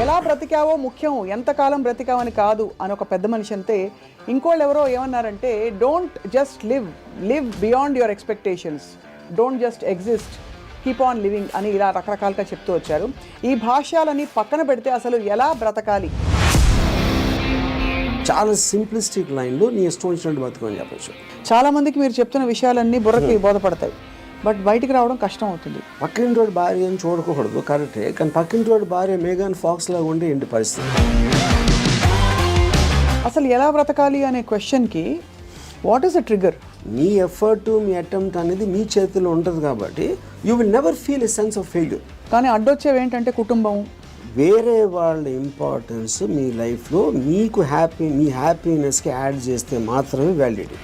ఎలా బ్రతికావో ముఖ్యం, ఎంతకాలం బ్రతికావని కాదు అని ఒక పెద్ద మనిషి అంతే. ఇంకోళ్ళు ఎవరో ఏమన్నారంటే, don't just live beyond your expectations, don't just exist, keep on living అని ఇలా రకరకాలుగా చెప్తూ వచ్చారు. ఈ భాష్యాలని పక్కన పెడితే అసలు ఎలా బ్రతకాలి? చాలా సింప్లిస్టిక్ లైన్లో నీ ఇష్టం వచ్చినట్టు బతుకని చెప్పచ్చు. చాలామందికి మీరు చెప్తున్న విషయాలన్నీ బుర్రకి బోధపడతాయి, బట్ బయటికి రావడం కష్టం అవుతుంది. పక్కింటి వాడి భార్య అని చూడకూడదు, కరెక్టే. కానీ పక్కింటి వాడి భార్య మేఘన్ ఫాక్స్ లాగా ఉండే ఏంటి పరిస్థితి? అసలు ఎలా బ్రతకాలి అనే క్వశ్చన్కి what is the trigger? Me effort, me attempt అనేది మీ చేతిలో ఉంటుంది కాబట్టి you will never feel a sense of failure. కానీ అడ్డొచ్చేవి ఏంటంటే కుటుంబం, వేరే వాళ్ళ ఇంపార్టెన్స్ మీ లైఫ్లో మీకు మీ హ్యాపీనెస్కి యాడ్ చేస్తే మాత్రమే validity.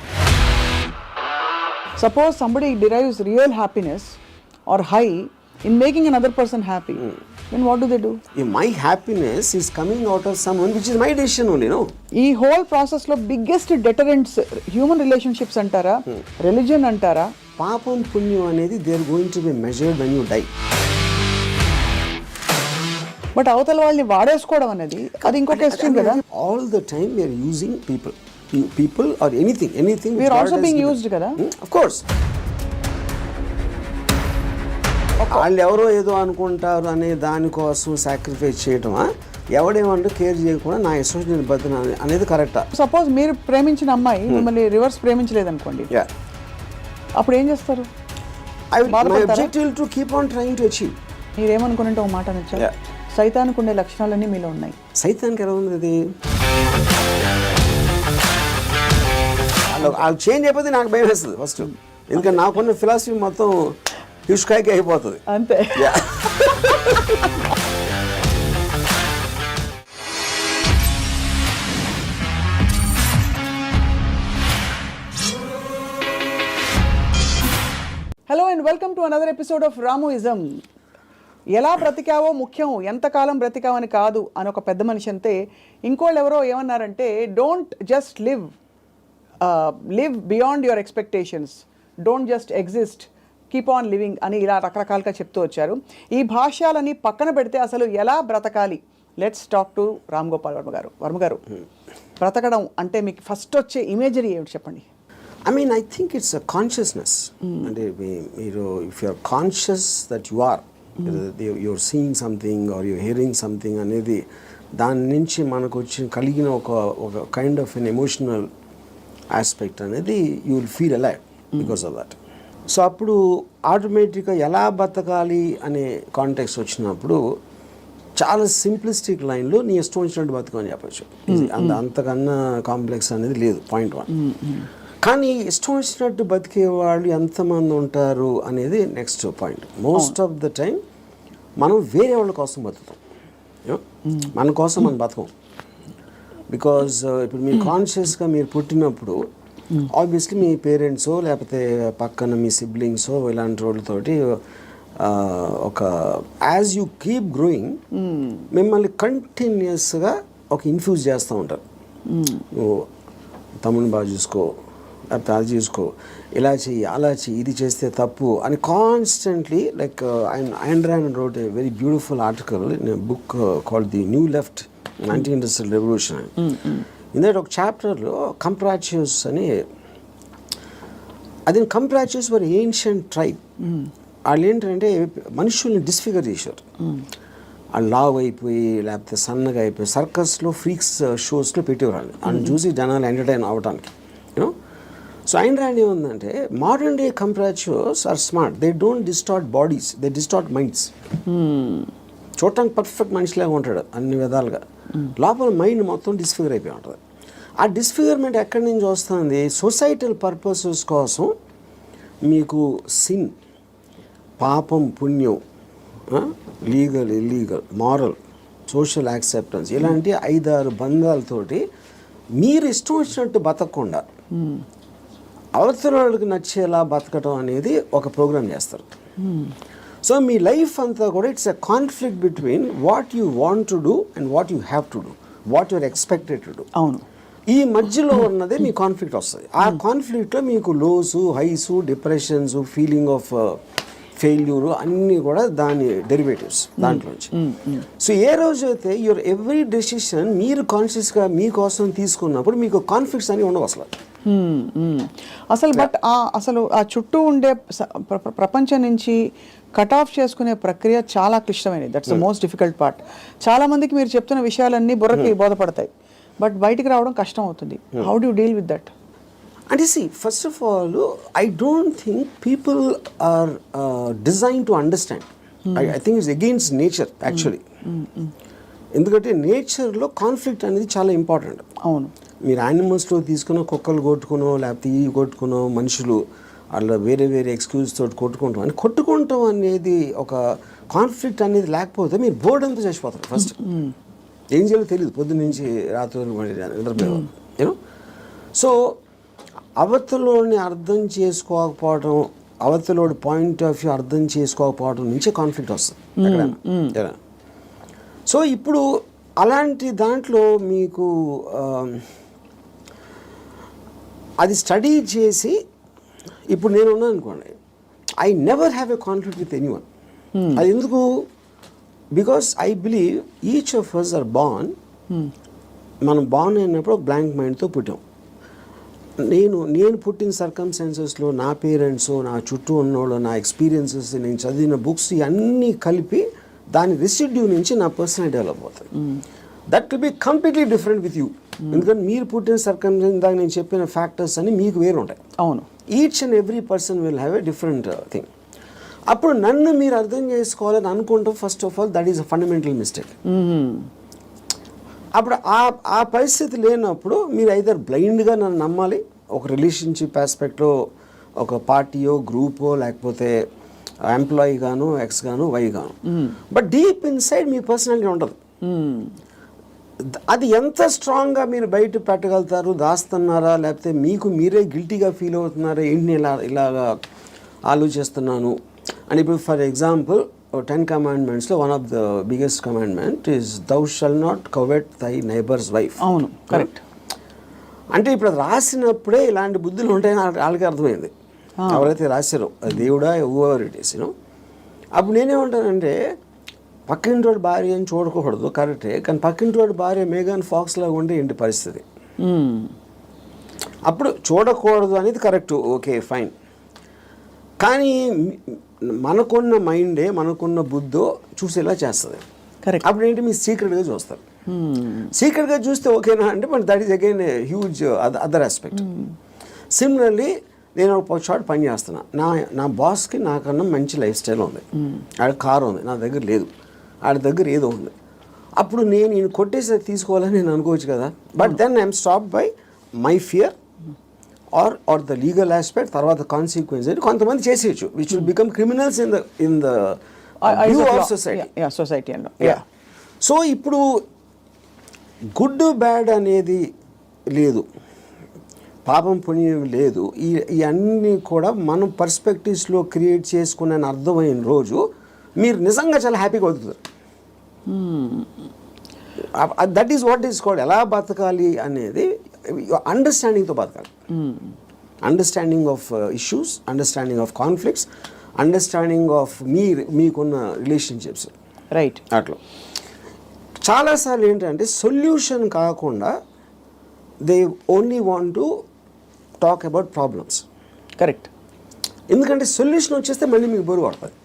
Suppose somebody derives real happiness or high in making another person happy, then what do they do? If my happiness is coming out of someone which is my decision only, no? ఈ whole ప్రాసెస్లో biggest deterrents human relationships అంటారా, religion అంటారా? పాపం పుణ్యం అనేది they are going to be measured when you die. But అవతల వాళ్ళని వాడేసుకోవడం అనేది అది ఇంకొక ఎక్స్ట్రీమ్ కదా. All the time we are using people or anything we are also being used kada. Of course. వాళ్ళు ఎవరో ఏదో అనుకుంటారు అనే దానికోసం సాక్రిఫైస్ చేయటమా, ఎవడేమంటే కేర్ చేయకుండా నా ఇష్టం బతున అనేది కరెక్టా? సపోజ్ మీరు ప్రేమించిన అమ్మాయి మిమ్మల్ని రివర్స్ ప్రేమించలేదు అనుకోండి, అప్పుడు ఏం చేస్తారు? my objective to keep on trying to achieve. మీరేమనుకున్నట్టు ఒక మాట నచ్చా, సైతానికి ఉండే లక్షణాలన్నీ మీలో ఉన్నాయి. సైతానికి ఎలా ఉంది అది? వాళ్ళు చేంజ్ అయిపోతే నాకు భయం వేస్తుంది ఫస్ట్, ఎందుకంటే నాకున్న ఫిలాసఫీ మొత్తం హిష్కాయకి అయిపోతుంది అంతే. Hello and welcome to another episode of Ramuism. ఎలా బ్రతికావో ముఖ్యం, ఎంతకాలం బ్రతికావని కాదు అని ఒక పెద్ద మనిషి అంతే. ఇంకోళ్ళు ఎవరో ఏమన్నారంటే, don't just live beyond your expectations, don't just exist, keep on living అని ఇలా రకరకాలుగా చెప్తూ వచ్చారు. ఈ భాష్యాలని పక్కన పెడితే అసలు ఎలా బ్రతకాలి? Let's talk to Ram Gopal Varma గారు. వర్మ గారు, బ్రతకడం అంటే మీకు ఫస్ట్ వచ్చే ఇమేజరీ ఏమిటి చెప్పండి? I think it's a consciousness. అంటే మీరు if you are conscious that you are you're seeing something or you're hearing something అనేది, దాని నుంచి మనకు కలిగిన ఒక kind of an emotional aspect అనేది you will feel alive because of that. So అప్పుడు ఆటోమేటిక్గా ఎలా బతకాలి అనే కాంటెక్స్ట్ వచ్చినప్పుడు చాలా సింప్లిస్టిక్ లైన్లో నీ ఇష్టం వచ్చినట్టు బతకని చెప్పచ్చు. అంతకన్నా కాంప్లెక్స్ అనేది లేదు, పాయింట్ 1. కానీ ఇష్టం వచ్చినట్టు బతికే వాళ్ళు ఎంతమంది ఉంటారు అనేది next point. Most of the time మనం వేరే వాళ్ళ కోసం బతుకుతాం, మన కోసం మనం బతకం. బికాజ్ ఇప్పుడు మీరు కాన్షియస్గా మీరు పుట్టినప్పుడు ఆబ్వియస్లీ మీ పేరెంట్సో లేకపోతే పక్కన మీ సిబ్లింగ్సో ఇలాంటి వాళ్ళతోటి ఒక యాజ్ యూ కీప్ గ్రోయింగ్ మిమ్మల్ని కంటిన్యూస్గా ఒక ఇన్ఫ్యూజ్ చేస్తూ ఉంటారు. నువ్వు తమ్ముని బాగా చూసుకో, లేకపోతే అది చూసుకో, ఇలా చెయ్యి, అలా చెయ్యి, ఇది చేస్తే తప్పు అని constantly. Like Ayn Rand wrote a very beautiful article in a book called The New Left, Anti-Industrial Revolution. ఇందులో ఒక చాప్టర్లో కంప్రాచ్యూస్ అని, అది కంప్రాచ్యూస్ వర్ ఏన్షియంట్ ట్రైబ్. వాళ్ళు ఏంటంటే మనుషుల్ని డిస్ఫిగర్ చేశారు. వాళ్ళు లావ్ అయిపోయి లేకపోతే సన్నగా అయిపోయి సర్కస్లో ఫ్రీక్స్ షోస్లో పెట్టేవాళ్ళు, అని చూసి జనాలు ఎంటర్టైన్ అవ్వడానికి. యూనో, సో Ayn Rand ఏముందంటే, modern day comprachicos are smart, they don't distort bodies, they distort minds. చూడటానికి పర్ఫెక్ట్ మనిషిలాగా ఉంటాడు అన్ని విధాలుగా, లోపల మైండ్ మొత్తం డిస్ఫిగర్ అయిపోయి ఉంటుంది. ఆ డిస్ఫిగర్మెంట్ ఎక్కడి నుంచి వస్తుంది? సొసైటల్ పర్పసెస్ కోసం మీకు సిన్, పాపం పుణ్యం, legal illegal, moral, social acceptance, ఇలాంటి 5-6 బంధాలతోటి మీరు ఇష్టం వచ్చినట్టు బతకకుండా అవతల వాళ్ళకి నచ్చేలా బతకటం అనేది ఒక ప్రోగ్రామ్ చేస్తారు. సో మీ లైఫ్ అంతా కూడా it's a conflict between what you want to do and what you have to do, what you're expected to do. అవును, ఈ మధ్యలో ఉన్నదే మీ కాన్ఫ్లిక్ట్ వస్తుంది. ఆ కాన్ఫ్లిక్ట్లో మీకు lows, highs, depressions, feeling of failure అన్నీ కూడా దాని డెరివేటివ్స్ దాంట్లోంచి. సో ఏ రోజైతే యువర్ ఎవ్రీ డెసిషన్ మీరు కాన్షియస్గా మీకోసం తీసుకున్నప్పుడు మీకు కాన్ఫ్లిక్ట్స్ అని ఉండవు అసలు. అసలు బట్ అసలు ఆ చుట్టూ ఉండే ప్రపంచం నుంచి కట్ ఆఫ్ చేసుకునే ప్రక్రియ చాలా క్లిష్టమైనది. That's the most difficult part. చాలా మందికి మీరు చెప్తున్న విషయాలన్నీ బుర్రకి బోధపడతాయి, బట్ బయటికి రావడం కష్టం అవుతుంది. How do you deal with that? అంటే first of all I don't think people are design to understand. I think it's against nature actually. ఎందుకంటే నేచర్లో కాన్ఫ్లిక్ట్ అనేది చాలా ఇంపార్టెంట్. అవును, మీరు యానిమల్స్లో తీసుకున్న కుక్కలు కొట్టుకునో లేకపోతే ఈ కొట్టుకునో మనుషులు అలా వేరే వేరే ఎక్స్క్యూజ్ తోటి కొట్టుకుంటాం అని కొట్టుకుంటాం అనేది ఒక కాన్ఫ్లిక్ట్ అనేది లేకపోతే మీరు బోర్డు అంతా చచ్చిపోతారు. ఫస్ట్ ఏం చేయాలో తెలియదు, పొద్దున్న నుంచి రాత్రి నిద్రపోయేవారు యూనో. సో అవతలోని అర్థం చేసుకోకపోవడం, అవతలోడి పాయింట్ ఆఫ్ వ్యూ అర్థం చేసుకోకపోవడం నుంచే కాన్ఫ్లిక్ట్ వస్తుంది ఎక్కడైనా. సో ఇప్పుడు అలాంటి దాంట్లో మీకు అది స్టడీ చేసి ఇప్పుడు నేను ఉన్నాను అనుకోండి, I never have a conflict with anyone. అది ఎందుకు? Because I believe each of us are born. మనం బార్న్ అయినప్పుడు బ్లాంక్ మైండ్తో పుట్టాం. నేను పుట్టిన సర్కమ్స్టాన్సెస్లో నా పేరెంట్స్, నా చుట్టూ ఉన్నోళ్ళు, నా ఎక్స్పీరియన్సెస్, నేను చదివిన బుక్స్ ఇవన్నీ కలిపి దాని రెసిడ్యూ నుంచి నా పర్సనాలిటీ డెవలప్ అవుతుంది. That will be completely different with you. ఎందుకంటే మీరు పుట్టిన సర్కమ్స్టాన్స్ దాకా నేను చెప్పిన ఫ్యాక్టర్స్ అన్ని మీకు వేరు ఉంటాయి. అవును, each and every person will have a different thing. అప్పుడు నన్ను మీరు అర్థం చేసుకోవాలని అనుకుంటాం. First of all that is a fundamental mistake. అప్పుడు ఆ పరిస్థితి లేనప్పుడు మీరు ఐదర్ బ్లైండ్గా నన్ను నమ్మాలి, ఒక రిలేషన్షిప్ ఆస్పెక్ట్లో ఒక పార్టీయో గ్రూపో లేకపోతే ఎంప్లాయీ గాను, ఎక్స్ గాను, వై గాను. But deep inside me personality ఉండదు. అది ఎంత స్ట్రాంగ్గా మీరు బయట పెట్టగలుగుతారు, దాస్తున్నారా లేకపోతే మీకు మీరే గిల్టీగా ఫీల్ అవుతున్నారా, ఏంటి ఇలాగా ఆలోచిస్తున్నాను అని. ఇప్పుడు ఫర్ ఎగ్జాంపుల్ 10 commandmentsలో one of the biggest commandment is thou shalt not covet thy neighbour's wife. అవును, కరెక్ట్. అంటే ఇప్పుడు రాసినప్పుడే ఇలాంటి బుద్ధులు ఉంటాయని వాళ్ళకి అర్థమైంది, ఎవరైతే రాశారో దేవుడా ఎవర్ ఇట్ ఈస్ యూనో. అప్పుడు నేనేమంటానంటే పక్కింటోడి భార్య అని చూడకూడదు, కరెక్టే, కానీ పక్కింటోడి భార్య మేఘన్ ఫాక్స్ లాగా ఉంటే ఏంటి పరిస్థితి? అప్పుడు చూడకూడదు అనేది కరెక్ట్, ఓకే ఫైన్. కానీ మనకున్న మైండే, మనకున్న బుద్ధో చూసేలా చేస్తుంది. కరెక్ట్. అప్పుడు ఏంటి మీరు సీక్రెట్గా చూస్తారు. సీక్రెట్గా చూస్తే ఓకేనా అంటే but that is again a huge other aspect. Similarly నేను ఒక చోట పని చేస్తున్నా, నా బాస్కి నాకన్నా మంచి లైఫ్ స్టైల్ ఉంది, ఆడ కారు ఉంది, నా దగ్గర లేదు, ఆడ దగ్గర ఏదో ఉంది. అప్పుడు నేను ఈయన కొట్టేసి తీసుకోవాలని నేను అనుకోవచ్చు కదా. But then I'm stop by my fear or the legal aspect, తర్వాత కాన్సిక్వెన్స్ అని కొంతమంది చేసేయచ్చు, which will become criminals in the view of society. So ఇప్పుడు గుడ్ బ్యాడ్ అనేది లేదు, పాపం పుణ్యం లేదు. ఇవన్నీ కూడా మనం పర్స్పెక్టివ్స్లో క్రియేట్ చేసుకునే అర్థమైన రోజు మీరు నిజంగా చాలా హ్యాపీగా బతుకుతారు. That is what is called ఎలా బతకాలి అనేది అండర్స్టాండింగ్తో బతకాలి. Understanding of issues, understanding of conflicts, understanding of మీకున్న రిలేషన్షిప్స్. రైట్. అట్లా చాలాసార్లు ఏంటంటే సొల్యూషన్ కాకుండా they only want to talk about problems. Correct. ఎందుకంటే సొల్యూషన్ వచ్చేస్తే మళ్ళీ మీకు బరువు పడుతుంది.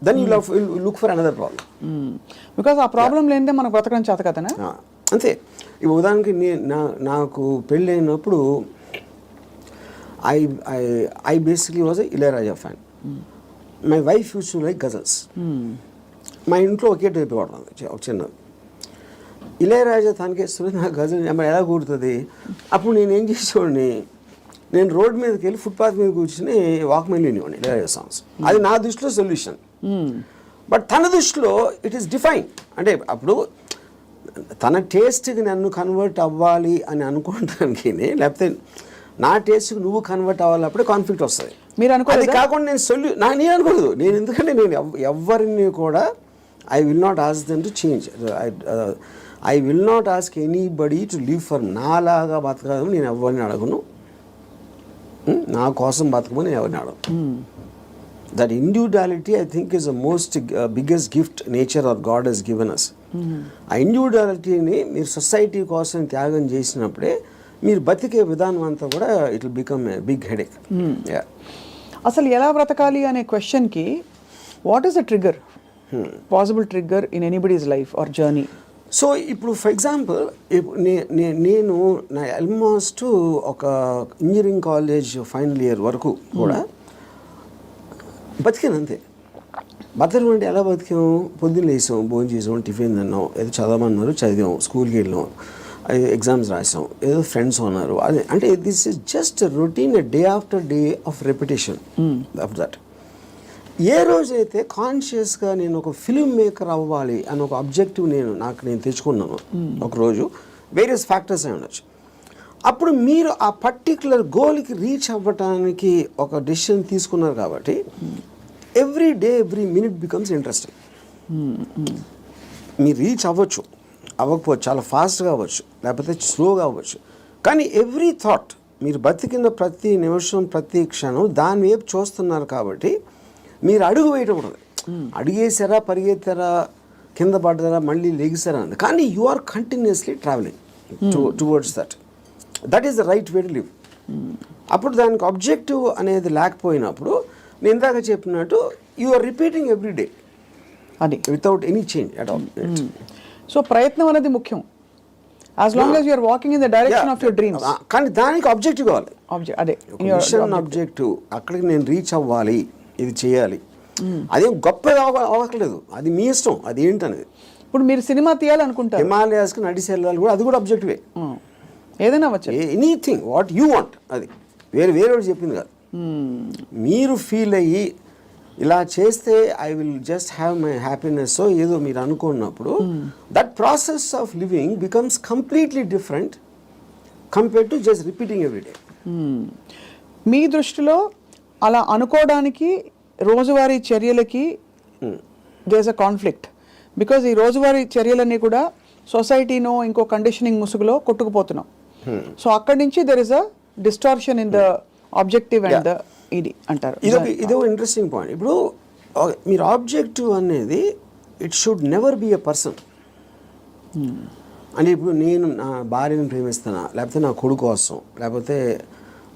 Then you look for another problem. Because ఆ ప్రాబ్లం లేనిదే మనకు బతకడం చేత కదనా. అంతే. ఇప్పుడు ఉదాహరణకి నాకు పెళ్ళి అయినప్పుడు I basically was Ilaiyaraaja fan. My wife use to like ghazals. మా ఇంట్లో ఒకే టైప్ పడుతుంది ఒక చిన్నది. ఇళయరాజా తనకేస్తుంది, నాకు గజల్ ఎలా కూడుతుంది. అప్పుడు నేను ఏం చేసేవాడిని, నేను రోడ్ మీదకి వెళ్ళి ఫుట్పాత్ మీద కూర్చుని వాక్మెన్ వినేవాడిని ఇళయరాజా సాంగ్స్. అది నా దృష్టిలో సొల్యూషన్. బట్ తన దృష్టిలో ఇట్ ఈస్ డిఫైన్. అంటే అప్పుడు తన టేస్ట్కి నన్ను కన్వర్ట్ అవ్వాలి అని అనుకోవడానికి, లేకపోతే నా టేస్ట్కి నువ్వు కన్వర్ట్ అవ్వాలి, అప్పుడే కాన్ఫ్లిక్ట్ వస్తుంది. మీరు అనుకోవాలి. అది కాకుండా నేను అనుకోలేదు. నేను ఎందుకంటే నేను ఎవరిని కూడా I will not ask them to change. I will not ask anybody to live for నాలాగా బతకదని నేను ఎవరిని అడగను, నా కోసం బతకమని ఎవరిని అడగను. That individuality, I think, is the most biggest gift nature or God has given us. ఆ ఇండివిజువాలిటీని మీరు సొసైటీ కోసం త్యాగం చేసినప్పుడే మీరు బతికే విధానం అంతా కూడా it will become a big headache. అసలు ఎలా బ్రతకాలి అనే క్వశ్చన్కి what is the trigger, possible trigger in anybody's life or journey? So ఇప్పుడు ఫర్ ఎగ్జాంపుల్ నేను నా ఆల్మోస్ట్ ఒక ఇంజనీరింగ్ కాలేజ్ ఫైనల్ ఇయర్ వరకు కూడా బతికాను అంతే. బతకడం అంటే ఎలా బతికాం? పొద్దున్న లేసాం, భోజనం చేసాం, టిఫిన్ తిన్నాం, ఏదో చదవమన్నారు చదివాం, స్కూల్కి వెళ్ళాం, ఎగ్జామ్స్ రాసాం, ఏదో ఫ్రెండ్స్ ఉన్నారు. అదే అంటే this is just routine day after day of repetition of that. ఏ రోజైతే కాన్షియస్గా నేను ఒక ఫిల్మ్ మేకర్ అవ్వాలి అని ఒక అబ్జెక్టివ్ నేను తెచ్చుకున్నాను ఒకరోజు, వేరియస్ ఫ్యాక్టర్స్ అయి ఉండొచ్చు, అప్పుడు మీరు ఆ పర్టికులర్ గోల్కి రీచ్ అవ్వటానికి ఒక డెసిషన్ తీసుకున్నారు కాబట్టి every day every minute becomes interesting. మీరు రీచ్ అవ్వకపోవచ్చు, చాలా ఫాస్ట్గా అవ్వచ్చు, లేకపోతే స్లోగా అవ్వచ్చు, కానీ ఎవ్రీ థాట్ మీరు బతికిన ప్రతి నిమిషం ప్రతి క్షణం దాని వైపు చూస్తున్నారు కాబట్టి మీరు అడుగు వేయటం ఉండదు. అడిగేసారా, పరిగెత్తారా, కింద పడ్డారా, మళ్ళీ లెగిసారా అన్నది, కానీ you are continuously travelling towards that is the right way to live. అప్పుడు దానికి ఆబ్జెక్టివ్ అనేది లేకపోయినప్పుడు నేను ఇందాక చెప్పినట్టు you are repeating every day అది without any change at all. So ప్రయత్నం అనేది ముఖ్యం, as long as you are walking in the direction of your dreams. కానీ దానికి ఆబ్జెక్టివ్ కావాలి, అదే మిషన్ ఆబ్జెక్టివ్. అక్కడికి నేను రీచ్ అవ్వాలి, ఇది చేయాలి, అదేం గొప్ప అవ్వట్లేదు, అది మీ ఇష్టం, అది ఏంటనేది. ఇప్పుడు మీరు సినిమా తీయాలనుకుంటారు, హిమాలయాస్కి నడిచి వెళ్ళాలి కూడా, అది కూడా ఆబ్జెక్టివే. ఏదైనా అవ్వచ్చు, ఎనీథింగ్ వాట్ యూ వాంట్, అది వేరే చెప్పింది కాదు. మీరు ఫీల్ అయ్యి ఇలా చేస్తే I will just have my happiness ఏదో మీరు అనుకున్నప్పుడు that process of living becomes completely different compare to just repeating every day. మీ దృష్టిలో అలా అనుకోవడానికి రోజువారీ చర్యలకి there is a conflict, because ఈ రోజువారీ చర్యలన్నీ కూడా సొసైటీనో ఇంకో కండిషనింగ్ ముసుగులో కొట్టుకుపోతున్నాం. సో అక్కడి నుంచి there is a distortion in the objective and the ఇది అంటారు. ఇదో ఇంట్రెస్టింగ్ పాయింట్. ఇప్పుడు మీరు ఆబ్జెక్టివ్ అనేది it should never be a person. అంటే ఇప్పుడు నేను నా భార్యను ప్రేమిస్తానా, లేకపోతే నా కొడుకు కోసం, లేకపోతే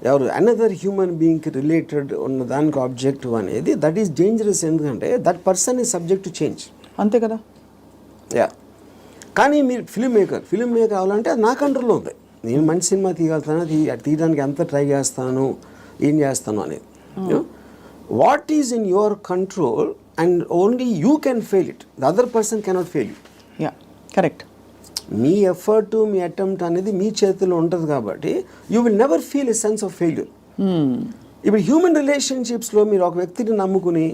ఎవరు అనదర్ హ్యూమన్ బీయింగ్కి రిలేటెడ్ ఉన్న దానికి ఆబ్జెక్టివ్ అనేది దట్ ఈస్ డేంజరస్. ఎందుకంటే that person is subject to change. అంతే కదా. యా, కానీ మీరు ఫిల్మ్ మేకర్ అవ్వాలంటే అది నా కంట్రోల్లో ఉంది. నేను మంచి సినిమా తీయగలుగుతాను, తీయడానికి ఎంత ట్రై చేస్తాను, ఏం చేస్తాను అనేది. What is in your control and only you can fail it, the other person cannot fail you. Yeah, correct. Me effort, me attempt అనేది మీ చేతిలో ఉంటుంది కాబట్టి you will never feel a sense of failure. ఇప్పుడు human రిలేషన్షిప్స్లో మీరు ఒక వ్యక్తిని నమ్ముకుని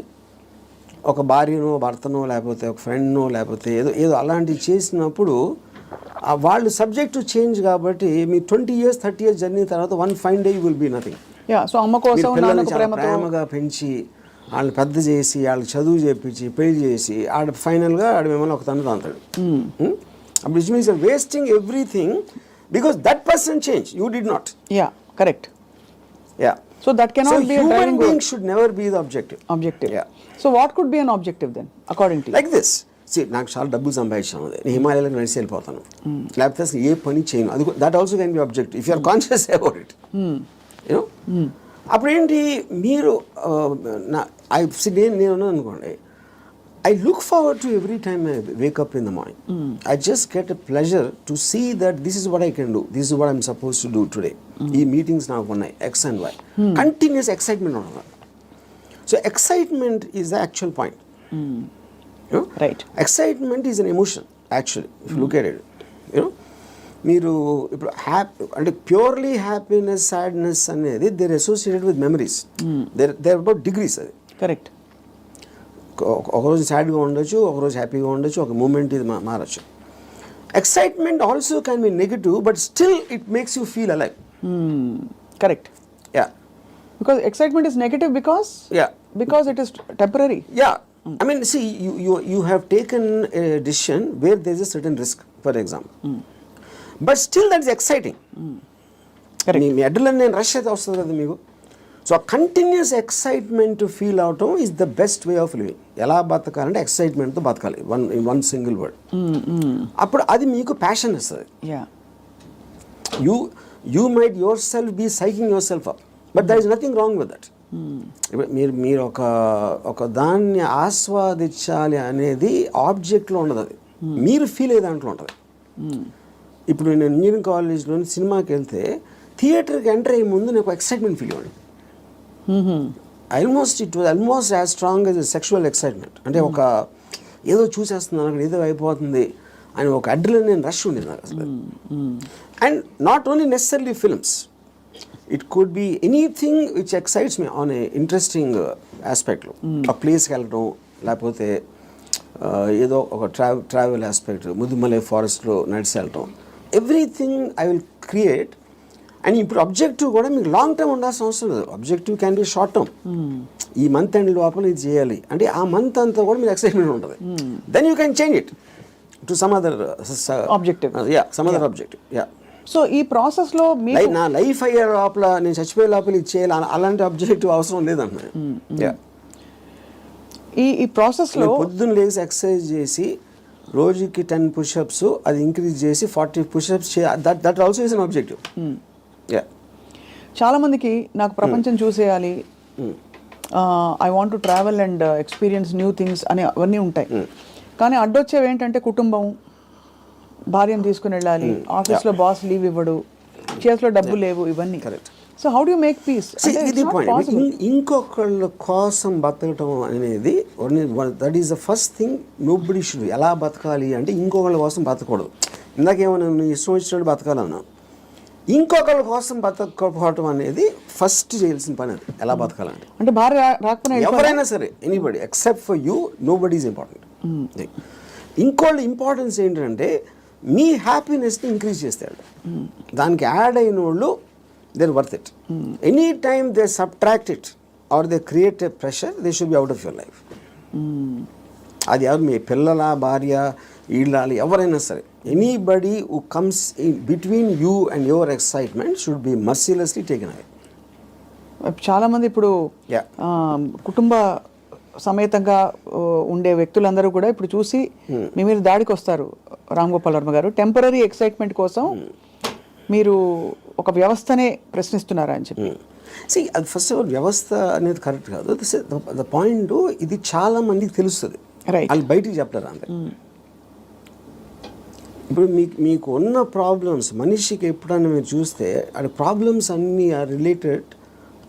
ఒక భార్యనో, భర్తనో, లేకపోతే ఒక ఫ్రెండ్నో, లేకపోతే ఏదో అలాంటివి చేసినప్పుడు వాళ్ళు సబ్జెక్ట్ టు చేంజ్ కాబట్టి మీ 20 years 30 years జర్నీ తర్వాత one fine day you will be nothing. So అమ్మ కోసం ప్రేమగా పెంచి వాళ్ళని పెద్ద చేసి వాళ్ళకి చదువు చేపించి పెళ్లి చేసి ఫైనల్గా మిమ్మల్ని ఒక తండ్రి అంటాడు. అప్పుడు it means wasting everything because that person change, you did not. Yeah, correct. Yeah, so that cannot be a driving being should never be the objective. Yeah. So what could be an objective then according to you? Like this. See, నాకు చాలా డబ్బులు సంపాదించాను, నేను హిమాలయాలకు నడిచి వెళ్ళిపోతాను, లేకపోతే అసలు ఏ పని చేయను, అది that also can be objective if you are conscious about it. You know, అప్పుడు ఏంటి మీరు నేను అనుకోండి, I look forward to every time I wake up in the morning. I just get a pleasure to see that this is what I can do. This is what I'm supposed to do today. ఈ meetings నాకు ఉన్నాయి X and Y. Continuous excitement on that. So excitement is the actual point. You know? Right. Excitement is an emotion actually, if you look at it. You know, మీరు ఇప్పుడు అంటే purely happiness, sadness అనేది they're associated with memories. They're about degrees. అది correct. ఒకరోజు సాడ్గా ఉండొచ్చు, ఒకరోజు హ్యాపీగా ఉండొచ్చు, ఒక మూమెంట్ ఇది మారచ్చు. Excitement also can be negative but still it makes you feel alive. Correct. Yeah, because excitement is negative because it is temporary. Yeah, I mean, see, you have taken a decision where there is a certain risk, for example, but still that is exciting. Correct. Me adrenaline rush అయితే వస్తుంది కదా మీకు. So continuous excitement feel అవటం is the best way of living. ఎలా బతకాలంటే ఎక్సైట్మెంట్తో బతకాలి, one single word. అప్పుడు అది మీకు ప్యాషన్ ఇస్తుంది. You might yourself be psyching yourself up, but there is nothing wrong with that. మీరు ఒక దాన్ని ఆస్వాదించాలి అనేది ఆబ్జెక్ట్లో ఉండదు, అది మీరు ఫీల్ అయ్యే దాంట్లో ఉంటుంది. ఇప్పుడు నేను ఇంజనీరింగ్ కాలేజ్లో సినిమాకి వెళ్తే థియేటర్కి ఎంటర్ అయ్యే ముందు నాకు ఎక్సైట్మెంట్ ఫీల్ అవ్వండి. It was almost as strong as sexual excitement. అంటే ఒక ఏదో చూసేస్తున్నాను అక్కడ ఏదో అయిపోతుంది అని ఒక అడ్రినలిన్ రష్ ఉండేది నాకు అసలు. And not only necessary films, it could be anything which excites me on a interesting ఆస్పెక్ట్లో. ఆ ప్లేస్కి వెళ్ళడం, లేకపోతే ఏదో ఒక ట్రావెల్ ఆస్పెక్ట్, ముదుమలై ఫారెస్ట్లో నడిచి వెళ్ళటం, everything I will create. And ఇప్పుడు అబ్జెక్టివ్ కూడా మీకు లాంగ్ టర్మ్ ఉండాల్సిన అవసరం లేదు. Objective can be short term. ఈ మంత్ ఎండ్ లోపల ఇది చేయాలి అంటే ఆ మంత్ అంతా కూడా మీకు ఎక్సైట్మెంట్ ఉంటుంది. Then you can change it to some other objective. Some other objective. So ఈ ప్రాసెస్లో నా లైఫ్ అయ్యే లోపల, నేను చచ్చిపోయే లోపల ఇది చేయాలి అలాంటి అబ్జెక్టివ్ అవసరం లేదన్నా. ఈ ప్రాసెస్లో పొద్దున్న లేచి ఎక్సర్సైజ్ చేసి రోజుకి 10 పుషప్స్ అది ఇంక్రీజ్ చేసి 40 pushups that also is an objective. చాలా మందికి నాకు ప్రపంచం చూసేయాలి, I want to travel and experience new things అని అవన్నీ ఉంటాయి. కానీ అడ్డొచ్చేవి ఏంటంటే కుటుంబం, భార్యను తీసుకుని వెళ్ళాలి, ఆఫీస్లో బాస్ లీవ్ ఇవ్వడు, చేతిలో డబ్బు లేవు, ఇవన్నీ. So how do you make peace? ఇది పాయింట్. ఇంకొకళ్ళ కోసం బతకటం అనేది that is the first thing nobody should. ఎలా బతకాలి అంటే ఇంకొకళ్ళ కోసం బతకూడదు. ఇందాకేమన్నా నువ్వు ఇష్టం వచ్చినట్టు బతకాలన్నా, ఇంకొకళ్ళ కోసం బతకపోవటం అనేది ఫస్ట్ చేయాల్సిన పని. అది ఎలా బతకాలంటే, అంటే భార్య రాకపోయినా ఎవరైనా సరే, anybody except for you, nobody is important. ఇంకోళ్ళ ఇంపార్టెన్స్ ఏంటంటే మీ హ్యాపీనెస్ని ఇంక్రీజ్ చేస్తాడు. దానికి యాడ్ అయిన వాళ్ళు they're worth it. Anytime they subtract it or they create a pressure, they should be out of your life. అది ఎవరు, మీ పిల్లల, భార్య, ఇళ్ళాలి, ఎవరైనా సరే, anybody who comes in between you and your excitement should be mercilessly taken away. చాలామంది ఇప్పుడు కుటుంబ సమేతంగా ఉండే వ్యక్తులందరూ కూడా ఇప్పుడు చూసి మీ మీద దాడికి వస్తారు. రామ్ గోపాల్ వర్మ గారు, టెంపరీ ఎక్సైట్మెంట్ కోసం మీరు ఒక వ్యవస్థనే ప్రశ్నిస్తున్నారా అని చెప్పి. అది ఫస్ట్ ఆఫ్ ఆల్ వ్యవస్థ అనేది కరెక్ట్ కాదు. ద పాయింట్, ఇది చాలా మందికి తెలుస్తుంది, వాళ్ళు బయటికి చెప్తారు అంతే. ఇప్పుడు మీకు ఉన్న ప్రాబ్లమ్స్, మనిషికి ఎప్పుడన్నా మీరు చూస్తే ఆ ప్రాబ్లమ్స్ అన్నీ are related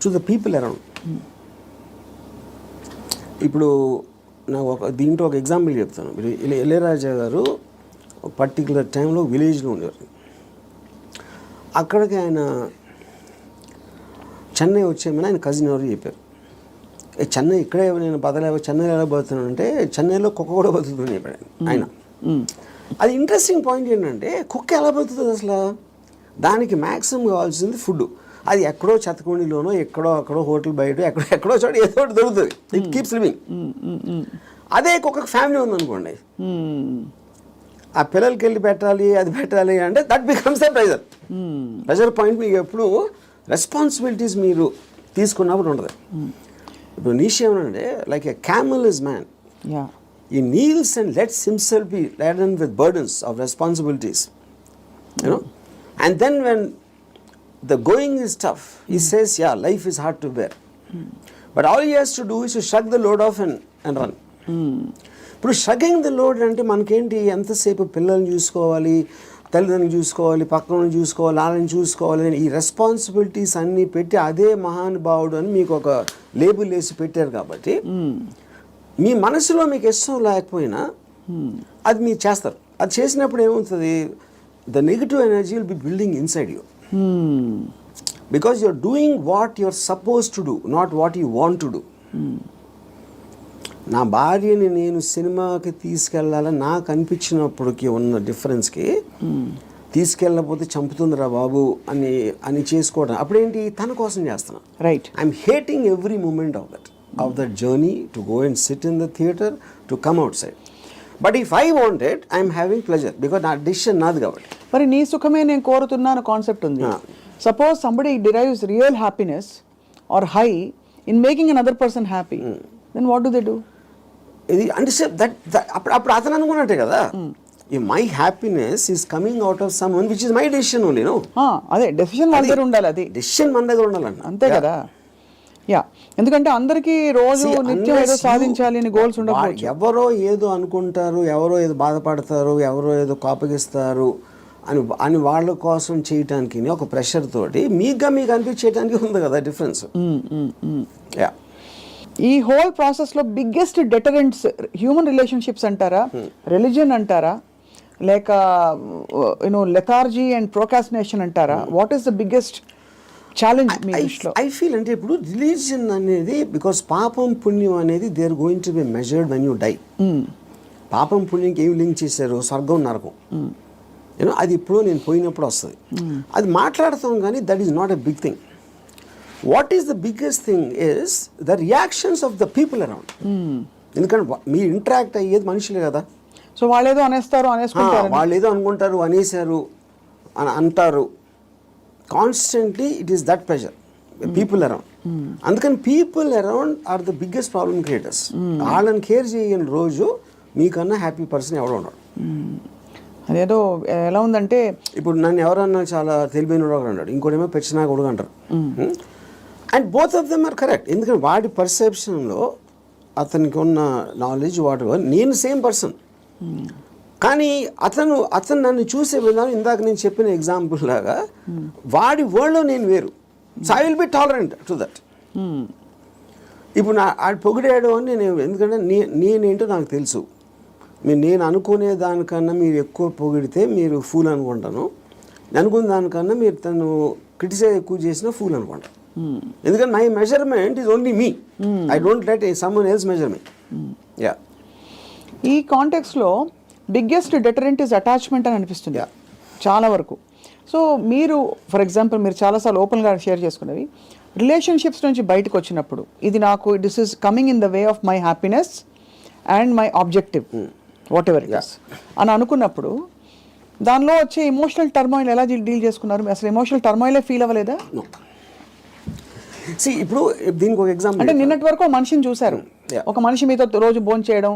to the people around. ఇప్పుడు నాకు దీంట్లో ఒక ఎగ్జాంపుల్ చెప్తాను. మీరు ఇళయరాజా గారు పర్టికులర్ టైంలో విలేజ్లో ఉండేవారు. అక్కడికి ఆయన చెన్నై వచ్చేమని ఆయన కజిన్ ఎవరు చెప్పారు. చెన్నై ఇక్కడే నేను బతలేవో, చెన్నైలో ఎలా బతుకుతున్నాను అంటే చెన్నైలో కుక్క కూడా బతుకుతుంది చెప్పాడు ఆయన. అది ఇంట్రెస్టింగ్ పాయింట్ ఏంటంటే, కుక్క ఎలా బతుకుతుంది అసలు? దానికి మ్యాక్సిమం కావాల్సింది ఫుడ్. అది ఎక్కడో చెత్తకుండిలోనో, ఎక్కడో అక్కడో హోటల్ బయట ఎక్కడో చోట ఏదో ఒకటి దొరుకుతుంది. It keeps living. అదే కుక్కకి ఫ్యామిలీ ఉందనుకోండి, ఆ పిల్లలకి వెళ్ళి పెట్టాలి, అది పెట్టాలి అంటే that becomes the pressure. Pressure point మీకు ఎప్పుడు రెస్పాన్సిబిలిటీస్ మీరు తీసుకున్నప్పుడు ఉండదు. ఇప్పుడు నీషే ఏమనంటే, like a camel is man, he kneels and lets himself be laden with burdens of responsibilities, you know, and then when the going is tough, he says, yeah, life is hard to bear, but all he has to do is to shrug the load off and run. ఇప్పుడు షగింగ్ the load అంటే మనకేంటి, ఎంతసేపు పిల్లల్ని చూసుకోవాలి, తల్లిదండ్రులు చూసుకోవాలి, పక్కన చూసుకోవాలి, వాళ్ళని చూసుకోవాలి, ఈ రెస్పాన్సిబిలిటీస్ అన్నీ పెట్టి అదే మహానుభావుడు అని మీకు ఒక లేబుల్ వేసి పెట్టారు. కాబట్టి మీ మనసులో మీకు ఇష్టం లేకపోయినా అది మీరు చేస్తారు. అది చేసినప్పుడు ఏమవుతుంది, the negative energy will be building inside you, because you're doing what you're supposed to do, not what you want to do. నా భార్యని నేను సినిమాకి తీసుకెళ్ళాలని నాకు అనిపించినప్పటికీ ఉన్న డిఫరెన్స్కి, తీసుకెళ్ళకపోతే చంపుతుందిరా బాబు అని చేసుకోవడం అప్పుడేంటి, తన కోసం చేస్తున్నా. Right. I'm hating every moment of that journey to go and sit in the theatre, to come outside. But if I want it, I'm having pleasure, because నా డిసిషన్ నాది కాబట్టి. మరి నీ సుఖమే నేను కోరుతున్నాను కాన్సెప్ట్ ఉంది. Suppose somebody derives real happiness or high in making another person happy, then what do they do? ఇది అంటే దట్ అప్పుడు అతను అనుకున్నట్టే కదా, my happiness is coming out of some one which is my decision only. అదే decision మన దగ్గర ఉండాలి, అది డెసిషన్ మన దగ్గర ఉండాలంట, అంతే కదా. యా, ఎందుకంటే అందరికీ రోజు నిత్యం ఏదో సాధించాలి అని గోల్స్ ఉండకపోవచ్చు. ఎవరో ఏదో అనుకుంటారు, ఎవరో ఏదో బాధపడతారు, ఎవరో ఏదో కోపగిస్తారు అని వాళ్ళ కోసం చేయటానికి ఒక ప్రెషర్ తోటి మీకు అనిపించేయడానికి ఉంది కదా డిఫరెన్స్. యా, ఈ హోల్ ప్రాసెస్ లో బిగ్గెస్ట్ డెటరెంట్స్ హ్యూమన్ రిలేషన్షిప్స్ అంటారా, రిలీజియన్ అంటారా, లేక లెథార్జీ అండ్ ప్రోకాస్టినేషన్ అంటారా? What is the biggest challenge మీ దృష్టిలో? ఐ ఫీల్ అంటే ఇప్పుడు రిలీజియన్ అనేది, బికాస్ పాపం పుణ్యం అనేది they are going to be measured when you die. పాపం పుణ్యంకి ఏమి లింక్ చేశారు? స్వర్గం నరకం. అది ఇప్పుడు నేను పోయినప్పుడు వస్తుంది, అది మాట్లాడతాం, కానీ that is not a big thing. What is the biggest thing is the reactions of the people around. ఎందుకంటే మీరు ఇంటరాక్ట్ అయ్యేది మనుషులే కదా. సో వాళ్ళేదో అనేస్తారు, వాళ్ళు ఏదో అనుకుంటారు, అనేసారు అని అంటారు. Constantly it is that pressure people around. అందుకని people around are the biggest problem creators. వాళ్ళని కేర్ చేయని రోజు మీకన్నా హ్యాపీ పర్సన్ ఎవడో ఉన్నాడు. అదేదో ఎలా ఉందంటే, ఇప్పుడు నన్ను ఎవరన్నా చాలా తెలివైన వాడు అన్నాడు, ఇంకోటేమో పెచ్చినా కొడుకు అంటారు. And both of them are correct. ఎందుకంటే వాడి పర్సెప్షన్లో అతనికి ఉన్న నాలెడ్జ్ వాటి నేను సేమ్ పర్సన్, కానీ అతను నన్ను చూసే విధానం ఇందాక నేను చెప్పిన ఎగ్జాంపుల్ లాగా వాడి వరల్డ్లో నేను వేరు. So I will B tolerant to that. ఇప్పుడు ఆడు పొగిడాడు అని నేను, ఎందుకంటే నేనేంటో నాకు తెలుసు. నేను అనుకునే దానికన్నా మీరు ఎక్కువ పొగిడితే మీరు ఫూల్ అనుకుంటాను, అనుకున్న దానికన్నా మీరు తను క్రిటిసైజ్ ఎక్కువ చేసిన ఫూల్ అనుకుంటాను. ఎందుకంటే my measurement is only me. I don't let someone else measure me. Yeah, ఈ కాంటెక్స్లో బిగ్గెస్ట్ డెటరెంట్ ఇస్ అటాచ్మెంట్ అని అనిపిస్తుంది చాలా వరకు. సో మీరు ఫర్ ఎగ్జాంపుల్ మీరు చాలాసార్లు ఓపెన్గా షేర్ చేసుకునేవి, రిలేషన్షిప్స్ నుంచి బయటకు వచ్చినప్పుడు ఇది నాకు this is coming in the way of my happiness and my objective what ever it is అని అనుకున్నప్పుడు దానిలో వచ్చే ఎమోషనల్ టర్మాయిల్ ఎలా డీల్ చేసుకున్నారు? అసలు ఎమోషనల్ టర్మాయిలే ఫీల్ అవ్వలేదా? ఇప్పుడు దీనికి ఒక ఎగ్జాంపుల్ అంటే నిన్నటి వరకు మనిషిని చూశారు, ఒక మనిషి మీతో రోజు భోజనం చేయడం,